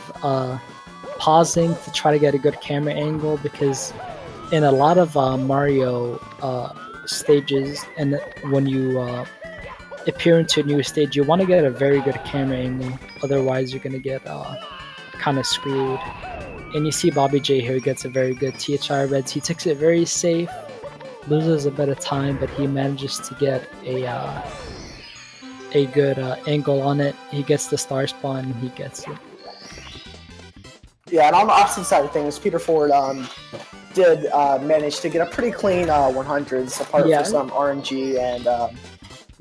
pausing to try to get a good camera angle because in a lot of Mario stages, and when you appear into a new stage, you want to get a very good camera angle, otherwise you're going to get kind of screwed. And you see bobbyj here gets a very good THI Reds. He takes it very safe, loses a bit of time, but he manages to get a good angle on it. He gets the star spawn and he gets it. Yeah, and on the opposite side of things, Peter Ford did manage to get a pretty clean 100s, apart from some RNG and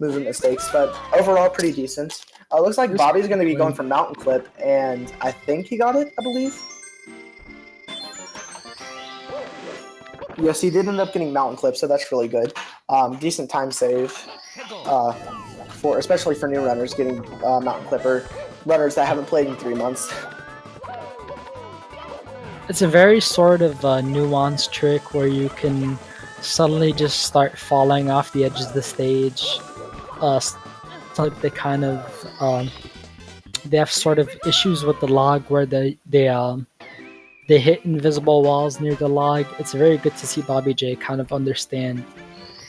movement mistakes, but overall pretty decent. Looks like Bobby's going to be going for Mountain Clip, and I think he got it, I believe. Yes, he did end up getting Mountain Clip, so that's really good. Decent time save, especially for new runners, getting Mountain Clipper, runners that haven't played in 3 months. It's a very sort of nuanced trick where you can suddenly just start falling off the edge of the stage. They kind of they have sort of issues with the log where they hit invisible walls near the log. It's very good to see bobbyj kind of understand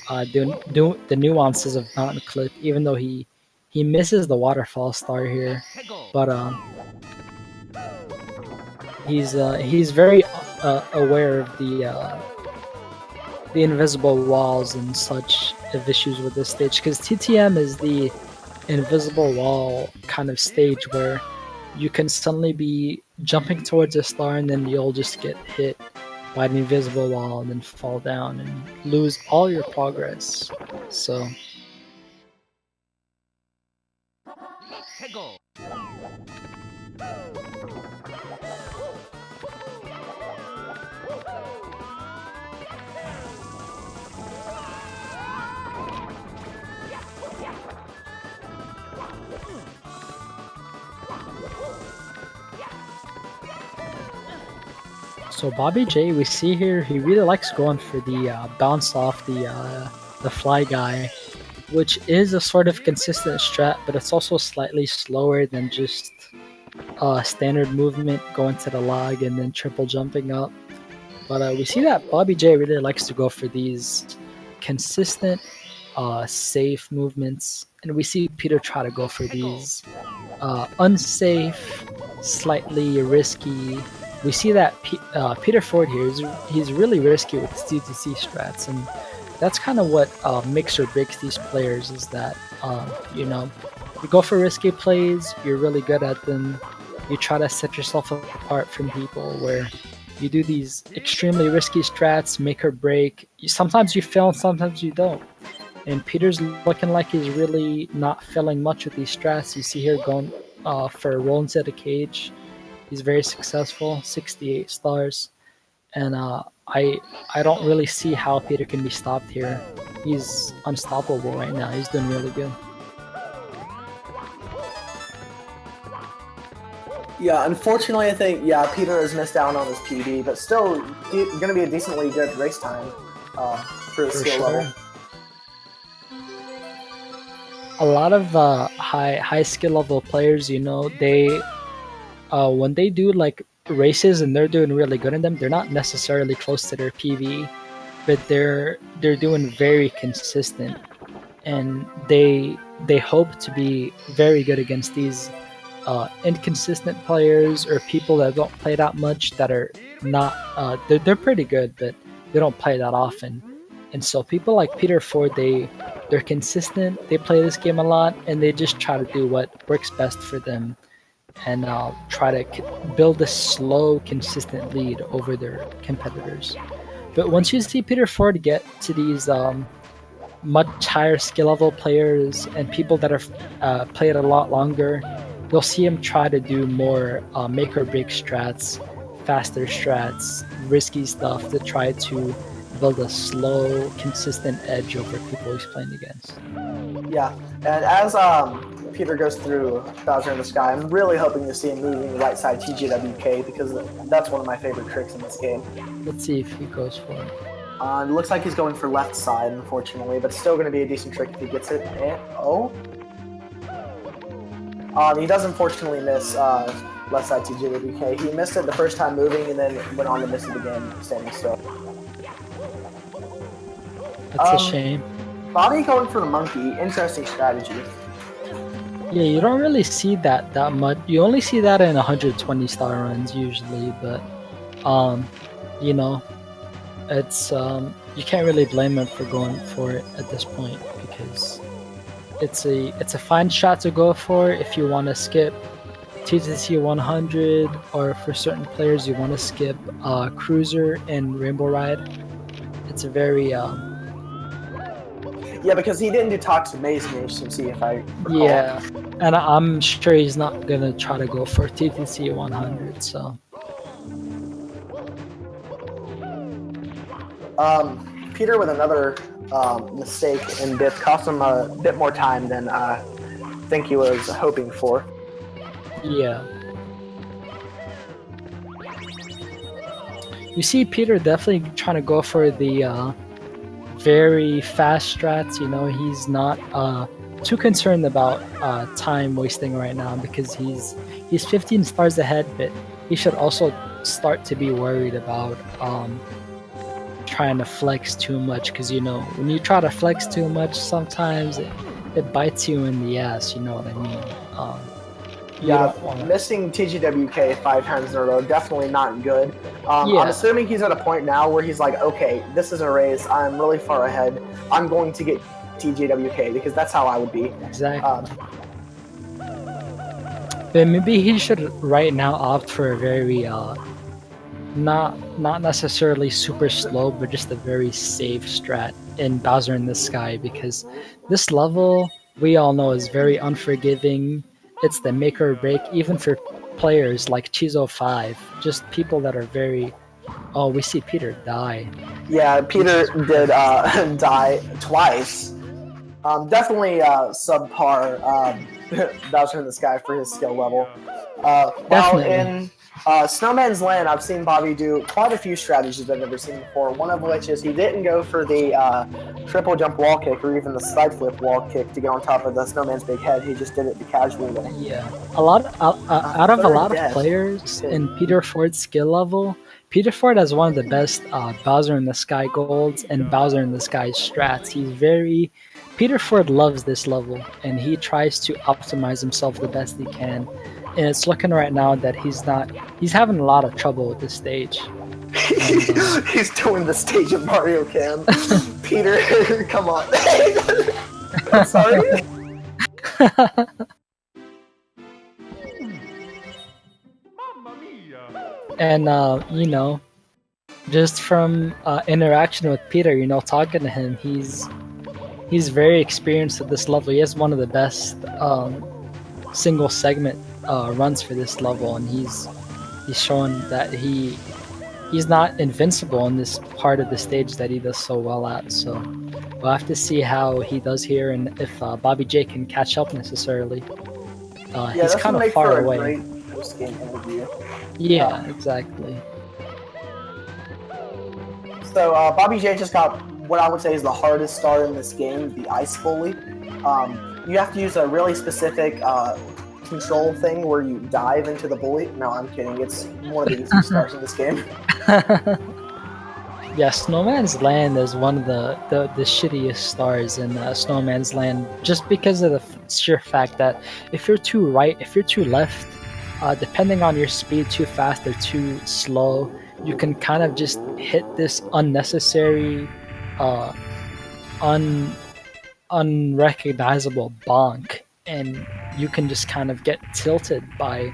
the nuances of Mountain Clip, even though he misses the waterfall star here, but he's very aware of the invisible walls and such of issues with this stage, because TTM is the invisible wall kind of stage where you can suddenly be jumping towards a star and then you'll just get hit by an invisible wall and then fall down and lose all your progress. So bobbyj, we see here, he really likes going for the bounce off the fly guy, which is a sort of consistent strat, but it's also slightly slower than just standard movement, going to the log, and then triple jumping up. But we see that bobbyj really likes to go for these consistent, safe movements, and we see Peter try to go for these unsafe, slightly risky. We see that Peter Ford here he's really risky with his DTC strats, and that's kind of what makes or breaks these players. Is that you know, you go for risky plays, you're really good at them. You try to set yourself apart from people where you do these extremely risky strats, make or break. Sometimes you fail, and sometimes you don't. And Peter's looking like he's really not failing much with these strats. You see here going for a roll into the cage. He's very successful, 68 stars. And I don't really see how Peter can be stopped here. He's unstoppable right now. He's doing really good. Yeah, unfortunately, I think Peter has missed out on his PB, but still going to be a decently good race time for his skill level. A lot of high skill level players, you know, they when they do like races and they're doing really good in them, they're not necessarily close to their PV, but they're doing very consistent, and they hope to be very good against these inconsistent players or people that don't play that much, that are not they're pretty good but they don't play that often. And so people like Peter Ford, they're consistent, they play this game a lot, and they just try to do what works best for them, and try to build a slow consistent lead over their competitors. But once you see Peter Ford get to these much higher skill level players and people that are played a lot longer, you'll see him try to do more make or break strats, faster strats, risky stuff to try to build a slow, consistent edge over people he's playing against. Yeah, and as Peter goes through Bowser in the Sky, I'm really hoping to see him moving right side TJWK, because that's one of my favorite tricks in this game. Let's see if he goes for it. It looks like he's going for left side, unfortunately, but still going to be a decent trick if he gets it. And, he does unfortunately miss left side TJWK. He missed it the first time moving, and then went on to miss it again standing still. That's a shame. Bobby going for the monkey, interesting strategy. Yeah, you don't really see that much. You only see that in 120 star runs usually, but you know, it's you can't really blame him for going for it at this point, because it's a fine shot to go for if you want to skip TTC 100, or for certain players you want to skip Cruiser and Rainbow Ride. It's a very yeah, because he didn't do Toxic Maze in HMC, if I recall. Yeah, and I'm sure he's not gonna try to go for TTC 100. So Peter with another mistake in dip cost him a bit more time than I think he was hoping for. yeah, you see Peter definitely trying to go for the very fast strats. You know, he's not too concerned about time wasting right now, because he's 15 stars ahead, but he should also start to be worried about trying to flex too much, because, you know, when you try to flex too much, sometimes it bites you in the ass, you know what I mean? Yeah, missing TGWK 5 times in a row, definitely not good. I'm assuming he's at a point now where he's like, okay, this is a race, I'm really far ahead, I'm going to get TGWK, because that's how I would be. Exactly. But maybe he should right now opt for a very not necessarily super slow, but just a very safe strat in Bowser in the Sky, because this level, we all know, is very unforgiving. It's the make or break, even for players like Chizo5, just people that are very... Oh, we see Peter die. Yeah, Peter did die twice. Definitely subpar Bowser in the Sky for his skill level. While in Snowman's Land, I've seen Bobby do quite a few strategies I've never seen before. One of which is he didn't go for the triple jump wall kick or even the side flip wall kick to get on top of the Snowman's big head. He just did it the casual way. Yeah, out of a third lot of death. players in Peter Ford's skill level, Peter Ford has one of the best Bowser in the Sky golds and Bowser in the Sky strats. Peter Ford loves this level, and he tries to optimize himself the best he can. And it's looking right now that he's having a lot of trouble with this stage. And, He's doing the stage of Mario Cam. Peter, come on. I'm sorry. Mamma mia! And just from interaction with Peter, talking to him, he's very experienced at this level. He has one of the best single segment runs for this level, and he's shown that he's not invincible in this part of the stage that he does so well at. So we'll have to see how he does here, and if bobbyj can catch up necessarily. He's kind of far away. Great post-game interview. Yeah, exactly. So bobbyj just got what I would say is the hardest star in this game, the Ice Bully. You have to use a really specific control thing where you dive into the bully. No, I'm kidding. It's one of the easiest stars in this game. Yeah, Snowman's Land is one of the shittiest stars in Snowman's Land, just because of the sheer fact that if you're too right, if you're too left, depending on your speed, too fast or too slow, you can kind of just hit this unnecessary, unrecognizable bonk, and you can just kind of get tilted by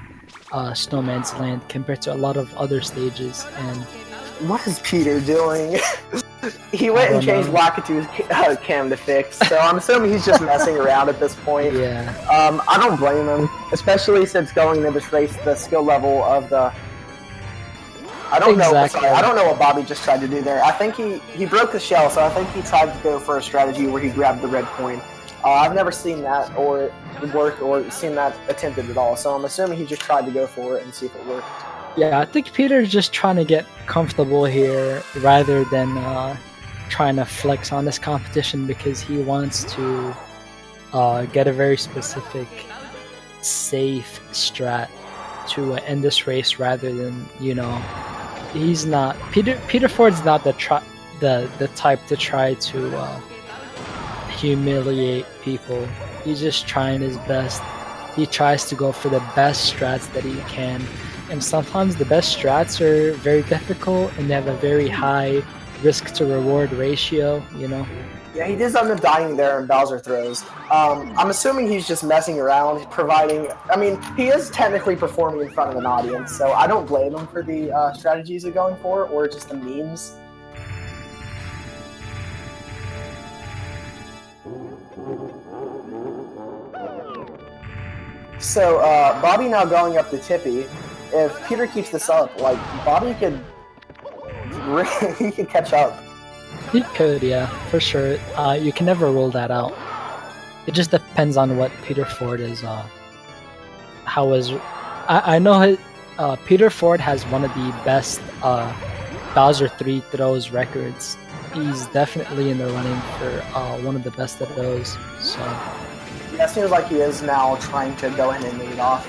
Snowman's Land compared to a lot of other stages. And what is Peter doing? He went and changed Lakitu's cam to fix, so I'm assuming he's just messing around at this point. Yeah. I don't blame him, especially since going into this race, the skill level of the... I don't know. Sorry, I don't know what Bobby just tried to do there. I think he broke the shell, so I think he tried to go for a strategy where he grabbed the red coin. I've never seen that or work or seen that attempted at all, so I'm assuming he just tried to go for it and see if it worked. Yeah, I think Peter's just trying to get comfortable here rather than trying to flex on this competition, because he wants to get a very specific, safe strat to end this race rather than, he's not... Peter Ford's not the type to try to humiliate people. He's just trying his best. He tries to go for the best strats that he can. And sometimes the best strats are very difficult and they have a very high risk to reward ratio, Yeah, he does end up dying there in Bowser throws. I'm assuming he's just messing around, providing... I mean, he is technically performing in front of an audience, so I don't blame him for the strategies he's going for, or just the memes. So, Bobby now going up to Tippy. If Peter keeps this up, Bobby could... he could catch up. He could, yeah, for sure. You can never rule that out. It just depends on what Peter Ford is. I know Peter Ford has one of the best Bowser 3 throws records. He's definitely in the running for one of the best of those. So yeah, it seems like he is now trying to go ahead and lead it off.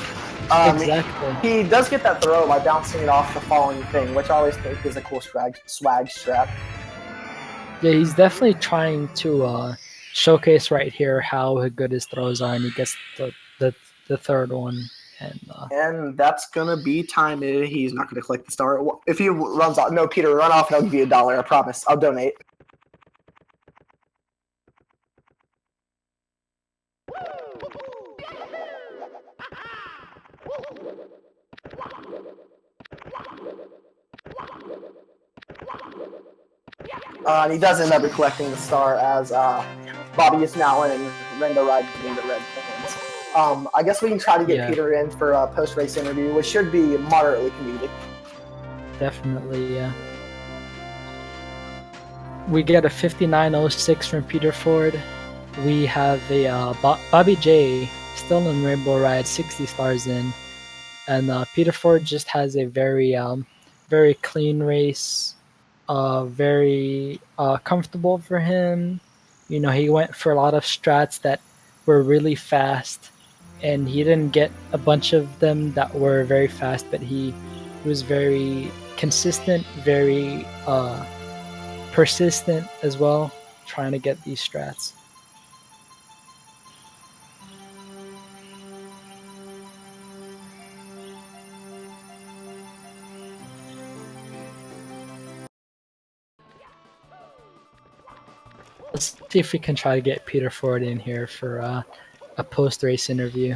Exactly. He does get that throw by bouncing it off the falling thing, which I always think is a cool swag strap. Yeah, he's definitely trying to showcase right here how good his throws are, and he gets the third one. And that's gonna be time. He's not gonna collect the star. If he runs off, no, Peter, run off and I'll give you $1. I promise. I'll donate. And he does end up collecting the star as Bobby is now in Rendo Ride getting the red coins. I guess we can try to get Peter in for a post-race interview, which should be moderately comedic. Definitely, yeah. We get a 59.06 from Peter Ford. We have a bobbyj still in Rainbow Ride, 60 stars in. and Peter Ford just has a very clean race, very comfortable for him. You know, he went for a lot of strats that were really fast, and he didn't get a bunch of them that were very fast, but he was very consistent, very persistent as well, trying to get these strats. Let's see if we can try to get Peter Ford in here for a post-race interview.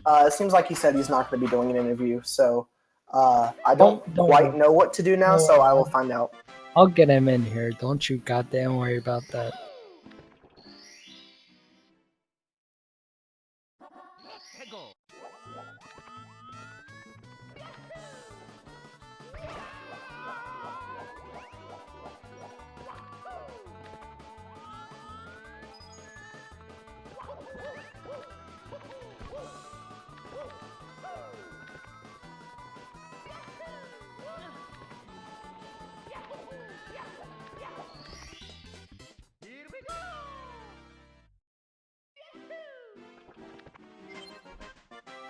It seems like he said he's not going to be doing an interview, so I don't Don't quite worry. know what to do now, so I will find out. I'll get him in here. Don't you goddamn worry about that.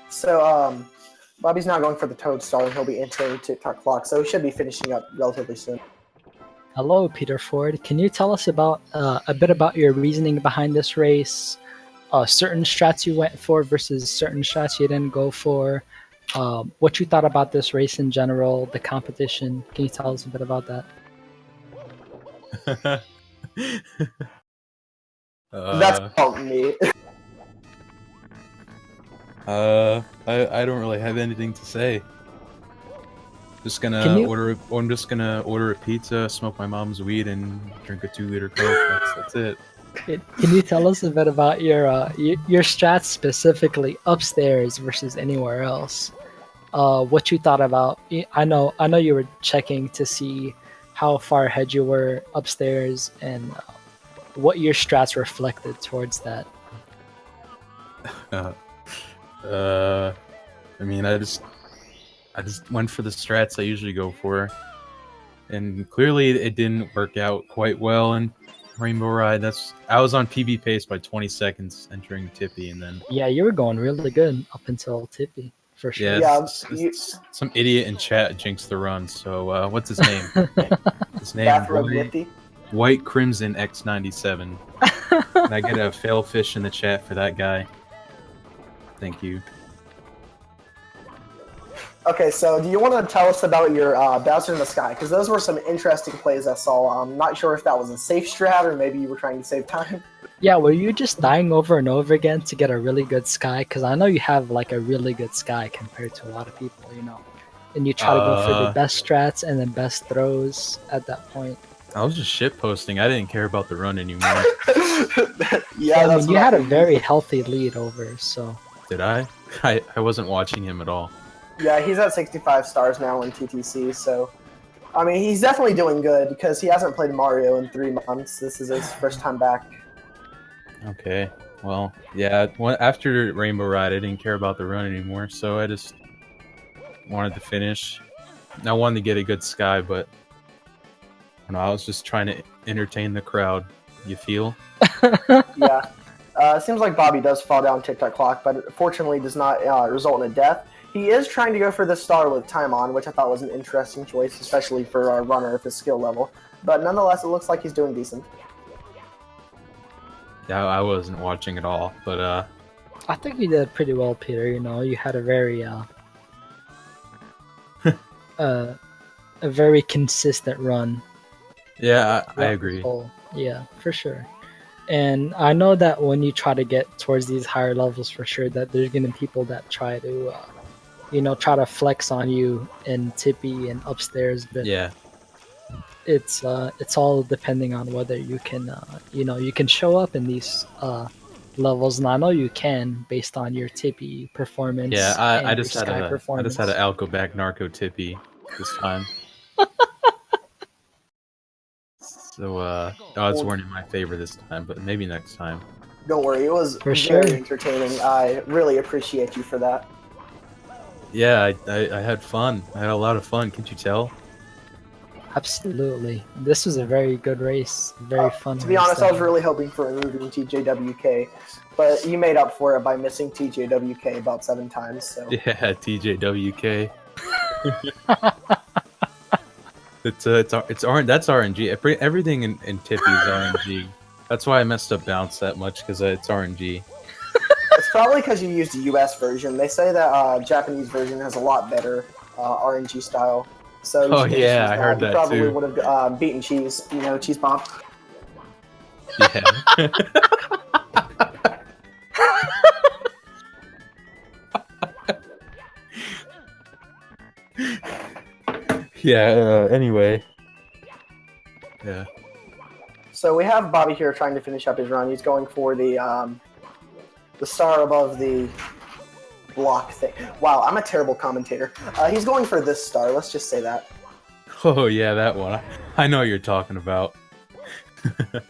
So, Bobby's not going for the Toad Star, and he'll be entering TikTok Clock, so he should be finishing up relatively soon. Hello, Peter Ford. Can you tell us about a bit about your reasoning behind this race? Certain strats you went for versus certain strats you didn't go for. What you thought about this race in general, the competition. Can you tell us a bit about that? That's about me. I don't really have anything to say. Just gonna order. I'm just gonna order a pizza, smoke my mom's weed, and drink a 2-liter Coke. That's it. Can you tell us a bit about your strats specifically upstairs versus anywhere else? What you thought about? I know you were checking to see how far ahead you were upstairs and what your strats reflected towards that. I mean, I just went for the strats I usually go for, and clearly it didn't work out quite well in Rainbow Ride. I was on PB pace by 20 seconds entering Tippy, and then you were going really good up until Tippy for sure. Yeah, some idiot in chat jinxed the run. So what's his name? His name Bathrobe Nifty. White Crimson X97. Can I get a fail fish in the chat for that guy? Thank you. Okay, so do you want to tell us about your Bowser in the Sky? Because those were some interesting plays I saw. I'm not sure if that was a safe strat or maybe you were trying to save time. Yeah, were you just dying over and over again to get a really good Sky? Because I know you have like a really good Sky compared to a lot of people, you know. And you try to go for the best strats and the best throws at that point. I was just shitposting. I didn't care about the run anymore. Yeah, I mean, you had a very healthy lead over, so... Did I? I wasn't watching him at all. Yeah, he's at 65 stars now in TTC, so... I mean, he's definitely doing good, because he hasn't played Mario in 3 months. This is his first time back. Okay, well, yeah, after Rainbow Ride, I didn't care about the run anymore, so I just wanted to finish. I wanted to get a good Sky, but I was just trying to entertain the crowd. You feel? Yeah. It seems like Bobby does fall down TikTok Clock, but fortunately does not result in a death. He is trying to go for the star with time on, which I thought was an interesting choice, especially for a runner of his skill level. But nonetheless, it looks like he's doing decent. Yeah, I wasn't watching at all, but I think you did pretty well, Peter. You know, you had a very a very consistent run. Yeah, I agree. Yeah, for sure. And I know that when you try to get towards these higher levels, for sure, that there's gonna be people that try to, try to flex on you in Tippy and upstairs. But yeah, it's all depending on whether you can, you can show up in these levels, and I know you can based on your Tippy performance. Yeah, I just had an Alco back Narco Tippy this time. So, odds weren't in my favor this time, but maybe next time. Don't worry, it was very entertaining. I really appreciate you for that. Yeah, I had fun. I had a lot of fun. Can't you tell? Absolutely. This was a very good race. Very fun To be race honest, I that was really hoping for removing TJWK, but you made up for it by missing TJWK about 7 times. So Yeah, TJWK. It's orange. That's RNG. Everything in Tippy is RNG. That's why I messed up bounce that much because it's RNG. it's probably because you used the US version. They say that Japanese version has a lot better RNG style. So you Oh should have just yeah, used I that. heard You that probably too. would have beaten Cheese, Cheese Bomb. Yeah. Yeah. Anyway. Yeah. So we have Bobby here trying to finish up his run. He's going for the star above the block thing. Wow, I'm a terrible commentator. He's going for this star. Let's just say that. Oh yeah, that one. I know what you're talking about.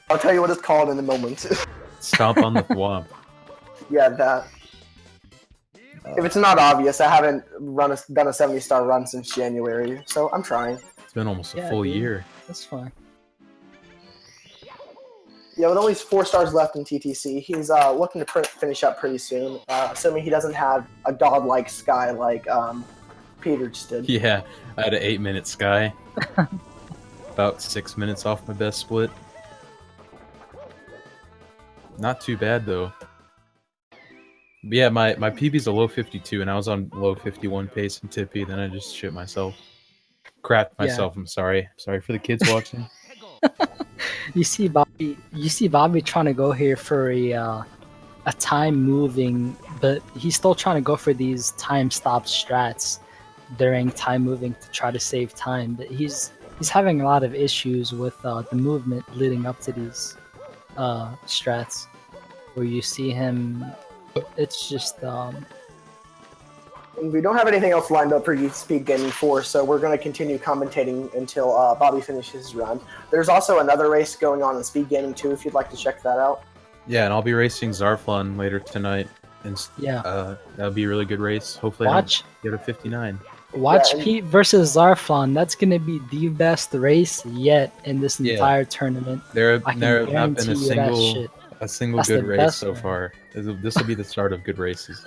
I'll tell you what it's called in a moment. Stomp on the thwomp. Yeah, that. If it's not obvious, I haven't done a 70-star run since January, so I'm trying. It's been almost a Yeah, full dude. year. That's fine. Yeah, with only 4 stars left in TTC, he's looking to finish up pretty soon, assuming he doesn't have a godlike sky like Peter just did. Yeah, I had an 8-minute sky. About 6 minutes off my best split. Not too bad though. But yeah, my PB's a low 52, and I was on low 51 pace in Tippy. Then I just shit myself, crapped myself. I'm sorry. Sorry for the kids watching. You see Bobby trying to go here for a time moving, but he's still trying to go for these time stop strats during time moving to try to save time. But he's having a lot of issues with the movement leading up to these strats, where you see him. It's just We don't have anything else lined up for Speed Gaming 4, so we're going to continue commentating until Bobby finishes his run. There's also another race going on in Speed Gaming 2 if you'd like to check that out. Yeah, and I'll be racing Zarflon later tonight, and yeah. that'll be a really good race. Hopefully, Watch I get a 59. Watch Pete versus Zarflon. That's gonna be the best race yet in this entire tournament. There I can have not been guarantee you that shit. a single That's good the race best so one. far. This will be the start of good races.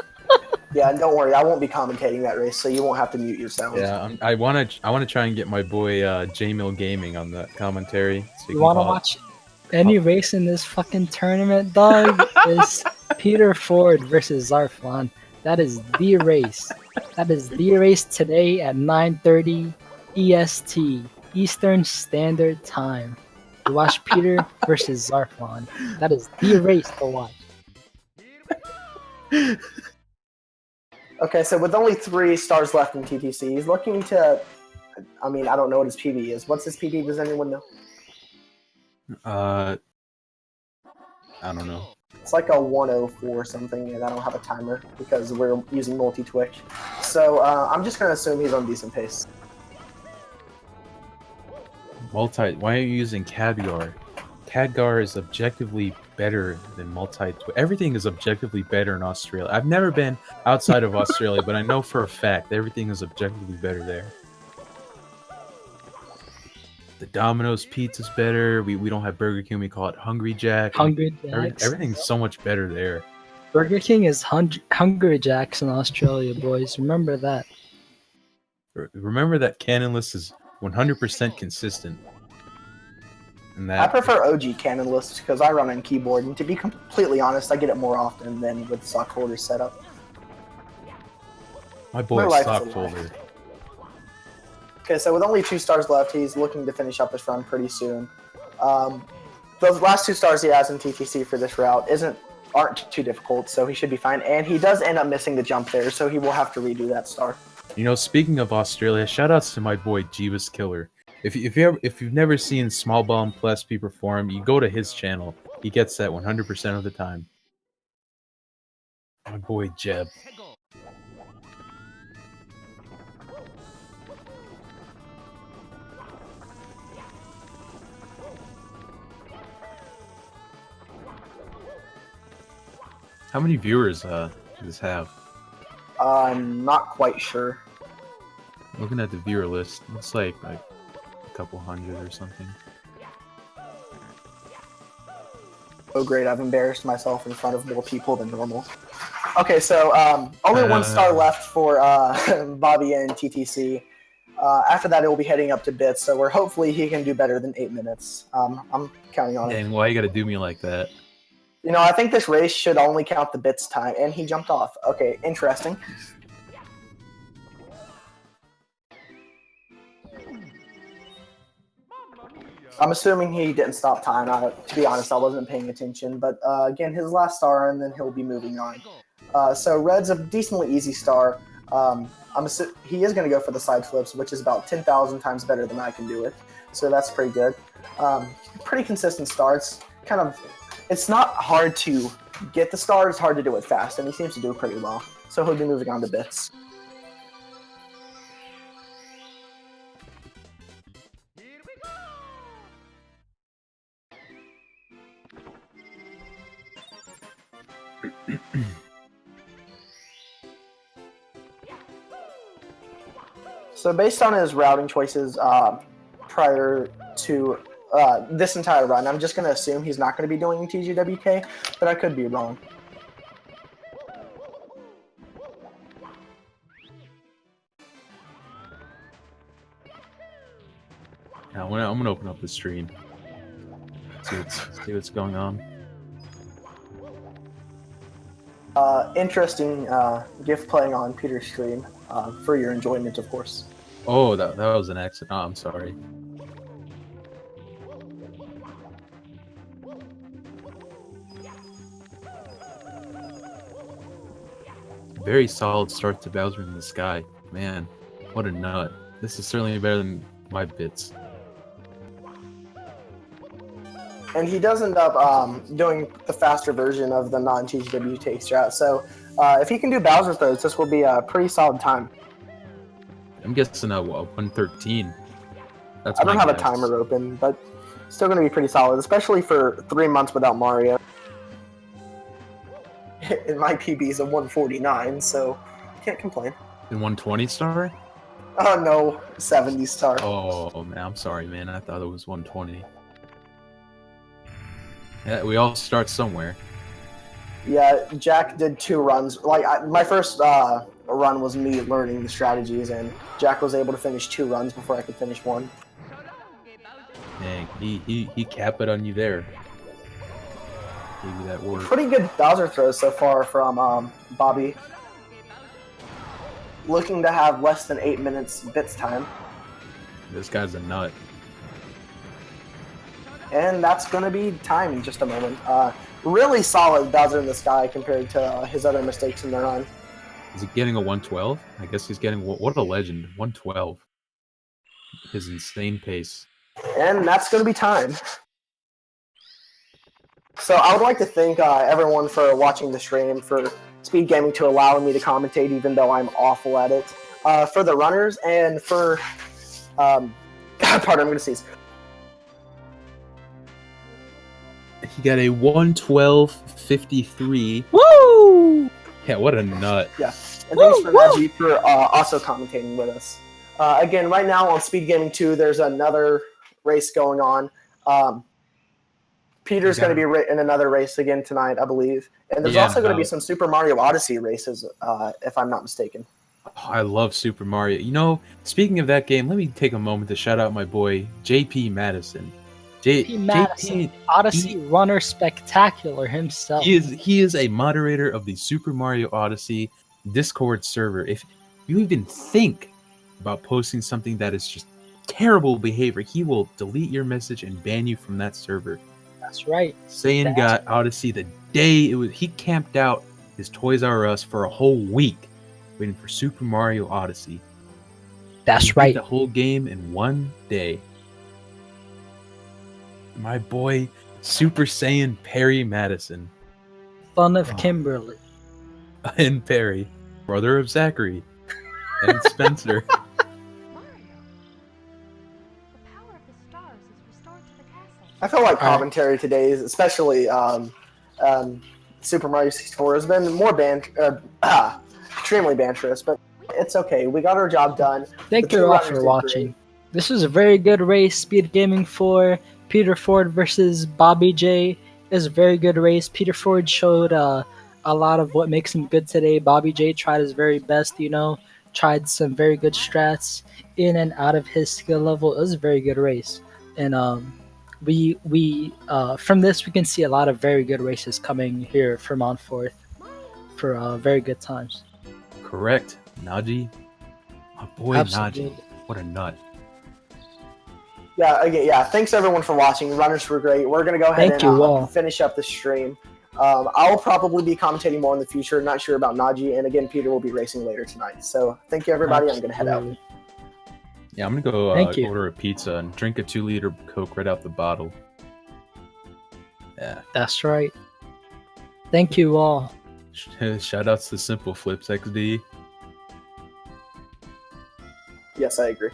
Yeah, and don't worry, I won't be commentating that race, so you won't have to mute your sounds. Yeah, I want to try and get my boy J-Mill Gaming on the commentary. So You wanna watch any race in this fucking tournament, dog? Is Peter Ford versus Zarflon. That is the race. That is the race today at 9:30 EST, Eastern Standard Time. You watch Peter versus Zarflon. That is the race to watch. Okay, so with only 3 stars left in TTC, he's looking to... I mean, I don't know what his PB is. What's his PB? Does anyone know? I don't know. It's like a 104 something, and I don't have a timer because we're using multi-twitch. So I'm just going to assume he's on decent pace. Why are you using Khadgar? Khadgar is objectively better than everything is objectively better in Australia. I've never been outside of Australia, but I know for a fact everything is objectively better there. The Domino's pizza's better. We don't have Burger King. We call it Hungry Jack. Hungry Jacks. Everything's so much better there. Burger King is Hungry Jacks in Australia, boys. Remember that. Remember that Canonless is 100% consistent. And that I prefer OG Canon lists because I run on keyboard, and to be completely honest, I get it more often than with sock holder setup. my boy life is Sock a lie. Folder. Okay, so with only 2 stars left, he's looking to finish up this run pretty soon. Those last 2 stars he has in TTC for this route aren't too difficult, so he should be fine. And he does end up missing the jump there, so he will have to redo that star. You know, speaking of Australia, shoutouts to my boy Jeebus Killer. If you've never seen Small Ball and Plesby perform, you go to his channel. He gets that 100% of the time. My boy Jeb. How many viewers does this have? I'm not quite sure. Looking at the viewer list, looks like a couple hundred or something. Oh great, I've embarrassed myself in front of more people than normal. Okay, so only one star left for Bobby and TTC. After that, it will be heading up to bits, so we're hopefully he can do better than 8 minutes. I'm counting on it. And why you gotta do me like that? You know, I think this race should only count the bits time, and he jumped off. Okay, interesting. I'm assuming he didn't stop time. To be honest, I wasn't paying attention. But again, his last star, and then he'll be moving on. So Red's a decently easy star. He is going to go for the side flips, which is about 10,000 times better than I can do it. So that's pretty good. Pretty consistent starts. It's not hard to get the star. It's hard to do it fast, and he seems to do it pretty well. So he'll be moving on to bits. So based on his routing choices prior to this entire run, I'm just going to assume he's not going to be doing TGWK, but I could be wrong. Yeah, I'm gonna open up the stream. See what's going on. Interesting GIF playing on Peter's stream for your enjoyment, of course. Oh, that was an accident. Oh, I'm sorry. Very solid start to Bowser in the Sky. Man, what a nut. This is certainly better than my bits. And he does end up doing the faster version of the non-TGWK strat. So if he can do Bowser throws, this will be a pretty solid time. I'm guessing 113. That's I don't my have a guess. timer open, but still going to be pretty solid, especially for 3 months without Mario. And my PB is a 149, so can't complain. In 120 star? Oh no, 70 star. Oh man, I'm sorry, man. I thought it was 120. Yeah, we all start somewhere. Yeah, Jack did 2 runs. My first run was me learning the strategies, and Jack was able to finish 2 runs before I could finish 1. Dang, he capped it on you there. Gave you that word. Pretty good Bowser throws so far from Bobby. Looking to have less than 8 minutes bits time. This guy's a nut. And that's going to be time in just a moment. Really solid Bowser in the Sky compared to his other mistakes in the run. Is he getting a 112? I guess he's getting... What a legend. 112. His insane pace. And that's going to be time. So I would like to thank everyone for watching the stream, for Speed Gaming to allow me to commentate even though I'm awful at it. For the runners and for... pardon, I'm going to sneeze. He got a 112.53. Woo! Yeah, what a nut. Yeah. And thanks for Najee for also commentating with us. Again, right now on Speed Gaming 2, there's another race going on. Peter's going to be in another race again tonight, I believe. And there's also going to be some Super Mario Odyssey races, if I'm not mistaken. Oh, I love Super Mario. You know, speaking of that game, let me take a moment to shout out my boy, JP Madison. JP Madison, Odyssey runner spectacular himself. He is a moderator of the Super Mario Odyssey Discord server. If you even think about posting something that is just terrible behavior, he will delete your message and ban you from that server. That's right. Saiyan got Odyssey the day he camped out his Toys R Us for a whole week waiting for Super Mario Odyssey. That's right. The whole game in one day. My boy, Super Saiyan Perry Madison. Son of Kimberly. And Perry, brother of Zachary. And Spencer. Mario, the power of the stars is restored to the castle. I feel like commentary today, especially Super Mario 64, has been more extremely banterous, but it's okay. We got our job done. Thank The you two all runners for did watching. great. This was a very good race. Speed Gaming 4, Peter Ford versus Bobby J. It was a very good race. Peter Ford showed a lot of what makes him good today. Bobby J tried his very best, tried some very good strats in and out of his skill level. It was a very good race. And we from this, we can see a lot of very good races coming here for Montfort for very good times. Correct. Najee. My boy Absolutely. Najee. What a nut. Yeah, again, yeah. Thanks everyone for watching. Runners were great. We're gonna go ahead Thank you all. and finish up the stream. I'll probably be commentating more in the future. Not sure about Najee, and again, Peter will be racing later tonight. So thank you everybody. I'm gonna head out. Absolutely. Yeah, I'm gonna go Thank you. order a pizza and drink a 2-liter Coke right out the bottle. Yeah. That's right. Thank you all. Shout outs to Simple Flips XD. Yes, I agree.